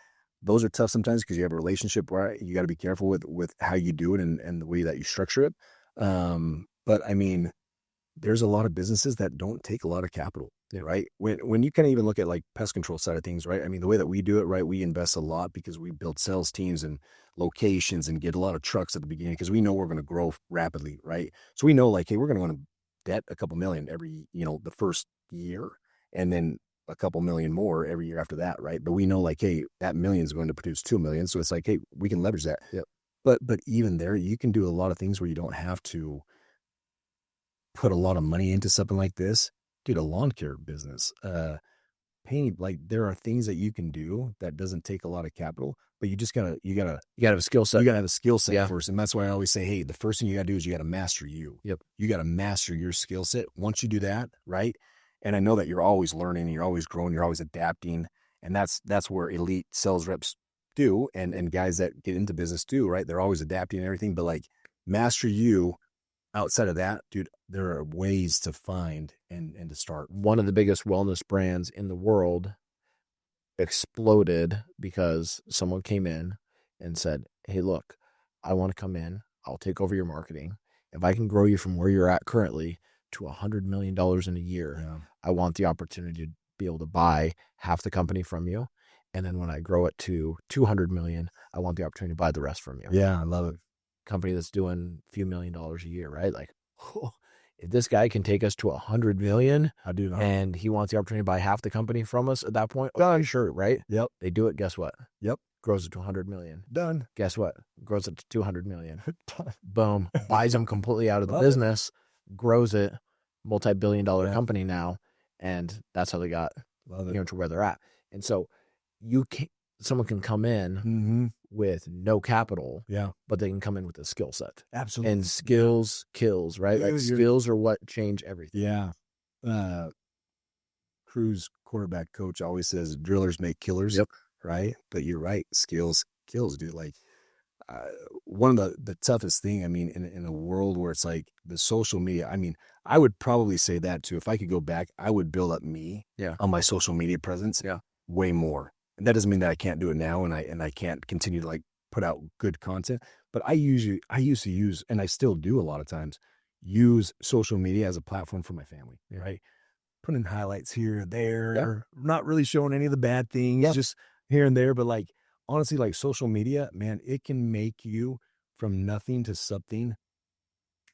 those are tough sometimes because you have a relationship where you got to be careful with how you do it and the way that you structure it. But I mean, there's a lot of businesses that don't take a lot of capital, right? When you kind of even look at like pest control side of things, right? I mean, the way that we do it, right? We invest a lot because we build sales teams and locations and get a lot of trucks at the beginning because we know we're going to grow rapidly, right? So we know like, hey, we're going to go into debt a couple million every, the first year, and then a couple million more every year after that, right? But we know like, hey, that million is going to produce 2 million. So it's like, hey, we can leverage that. Yep. But even there, you can do a lot of things where you don't have to put a lot of money into something like this. Dude, a lawn care business, painting, like there are things that you can do that doesn't take a lot of capital, but you gotta have a skill set. You gotta have a skill set Yeah. first. And that's why I always say, hey, the first thing you gotta do is you gotta master you. Yep. You gotta master your skill set. Once you do that, right? And I know that you're always learning, you're always growing, you're always adapting. And that's where elite sales reps do, and guys that get into business do, right? They're always adapting and everything, but like master you. Outside of that, dude, there are ways to find and to start. One of the biggest wellness brands in the world exploded because someone came in and said, hey, look, I want to come in. I'll take over your marketing. If I can grow you from where you're at currently to $100 million in a year, I want the opportunity to be able to buy half the company from you. And then when I grow it to 200 million, I want the opportunity to buy the rest from you. Yeah, I love it. Company that's doing a few $1 million a year, right? Like, if this guy can take us to 100 million, I do know. And he wants the opportunity to buy half the company from us at that point, oh, sure, right? Yep. They do it. Guess what? Yep. Grows it to 100 million. Done. Guess what? Grows it to 200 million. Boom. Buys them completely out of the business, grows it, multi-billion-dollar company now, and that's how they got to where they're at. And so someone can come in with no capital, but they can come in with a skill set. Absolutely. And skills kills, right? Like skills are what change everything. Yeah. Crew's quarterback coach always says drillers make killers. Yep. Right. But you're right. Skills kills, dude. Like one of the toughest thing, I mean, in a world where it's like the social media, I mean, I would probably say that too. If I could go back, I would build up me on my social media presence way more. And that doesn't mean that I can't do it now and I can't continue to like put out good content. But I used to use, and I still do a lot of times, use social media as a platform for my family, right? Putting highlights here and there, not really showing any of the bad things, just here and there. But like, honestly, like social media, man, it can make you from nothing to something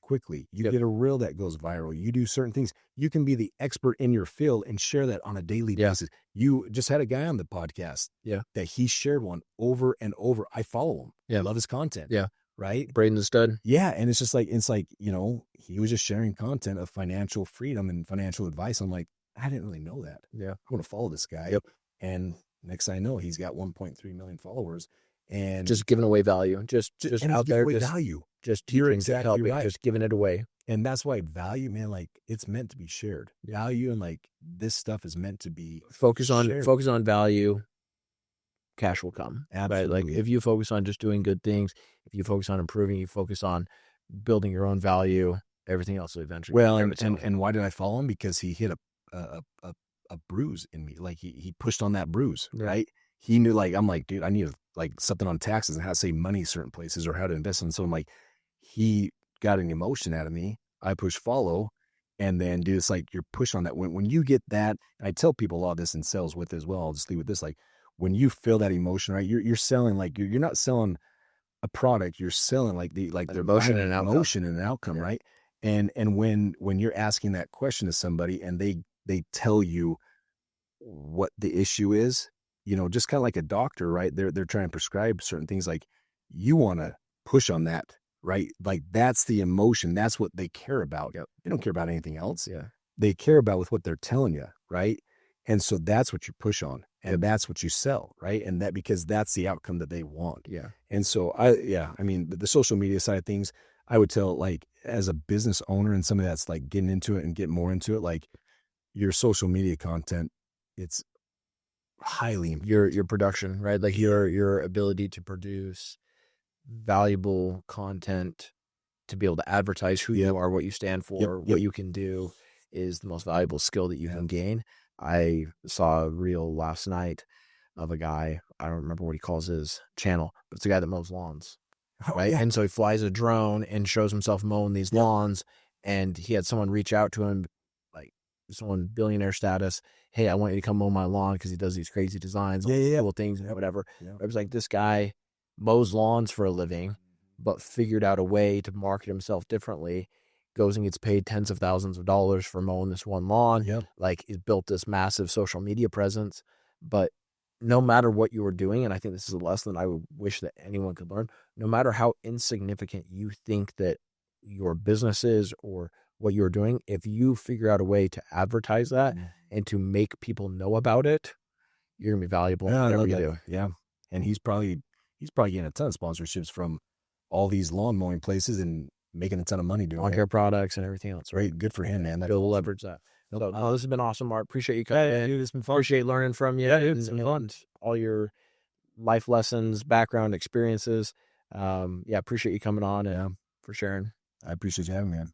quickly. You get a reel that goes viral. You do certain things. You can be the expert in your field and share that on a daily basis. You just had a guy on the podcast that he shared one over and over. I follow him. I love his content. Yeah. Right? Braden the Stud. Yeah. And it's like, he was just sharing content of financial freedom and financial advice. I'm like, I didn't really know that. Yeah. I want to follow this guy. Yep. And next thing I know, he's got 1.3 million followers. And just giving away value. Just out there. Value. Just You're teaching, exactly helping, right. just giving it away. And that's why value, man, like it's meant to be shared. Value and like this stuff is meant to be focus on value. Cash will come. Absolutely. Right? Like if you focus on just doing good things, if you focus on improving, you focus on building your own value, everything else will eventually. Well, and why did I follow him? Because he hit a bruise in me. Like he pushed on that bruise, right? He knew, like, I'm like, dude, I need like something on taxes and how to save money certain places or how to invest in. So I'm like, he got an emotion out of me. I push follow. And then, dude, it's like you're push on that. When you get that, and I tell people a lot of this in sales with as well. I'll just leave with this. Like when you feel that emotion, right? You're selling, like you're not selling a product. You're selling like the emotion and an outcome. Right? And when you're asking that question to somebody and they tell you what the issue is, just kind of like a doctor, right? They're trying to prescribe certain things. Like you want to push on that, right? Like that's the emotion. That's what they care about. They don't care about anything else. They care about with what they're telling you, right? And so that's what you push on, and that's what you sell, right? And that because that's the outcome that they want. And so I mean, the social media side of things, I would tell, like, as a business owner and somebody that's like getting into it and get more into it, like your social media content, it's highly important. Your production, right? Like your ability to produce valuable content, to be able to advertise who you are, what you stand for, what you can do, is the most valuable skill that you can gain. I saw a reel last night of a guy. I don't remember what he calls his channel, but it's a guy that mows lawns, right? Yeah. And so he flies a drone and shows himself mowing these lawns. And he had someone reach out to him, like someone billionaire status. Hey, I want you to come mow my lawn because he does these crazy designs, cool things, and whatever. Yeah. It was like, this guy mows lawns for a living, but figured out a way to market himself differently. Goes and gets paid tens of thousands of dollars for mowing this one lawn. Yeah. Like, he's built this massive social media presence. But no matter what you were doing, and I think this is a lesson I would wish that anyone could learn, no matter how insignificant you think that your business is or what you're doing, if you figure out a way to advertise that and to make people know about it, you're gonna be valuable in whatever you do. Yeah. And he's probably getting a ton of sponsorships from all these lawn mowing places and making a ton of money doing Lawn it. care products and everything else. Great. Good for him, man. He'll leverage that. So, this has been awesome, Mark. Appreciate you coming in. Dude, it's been fun. Appreciate learning from you. Yeah, dude, it's been fun. And all your life lessons, background experiences. Appreciate you coming on and for sharing. I appreciate you having me, man.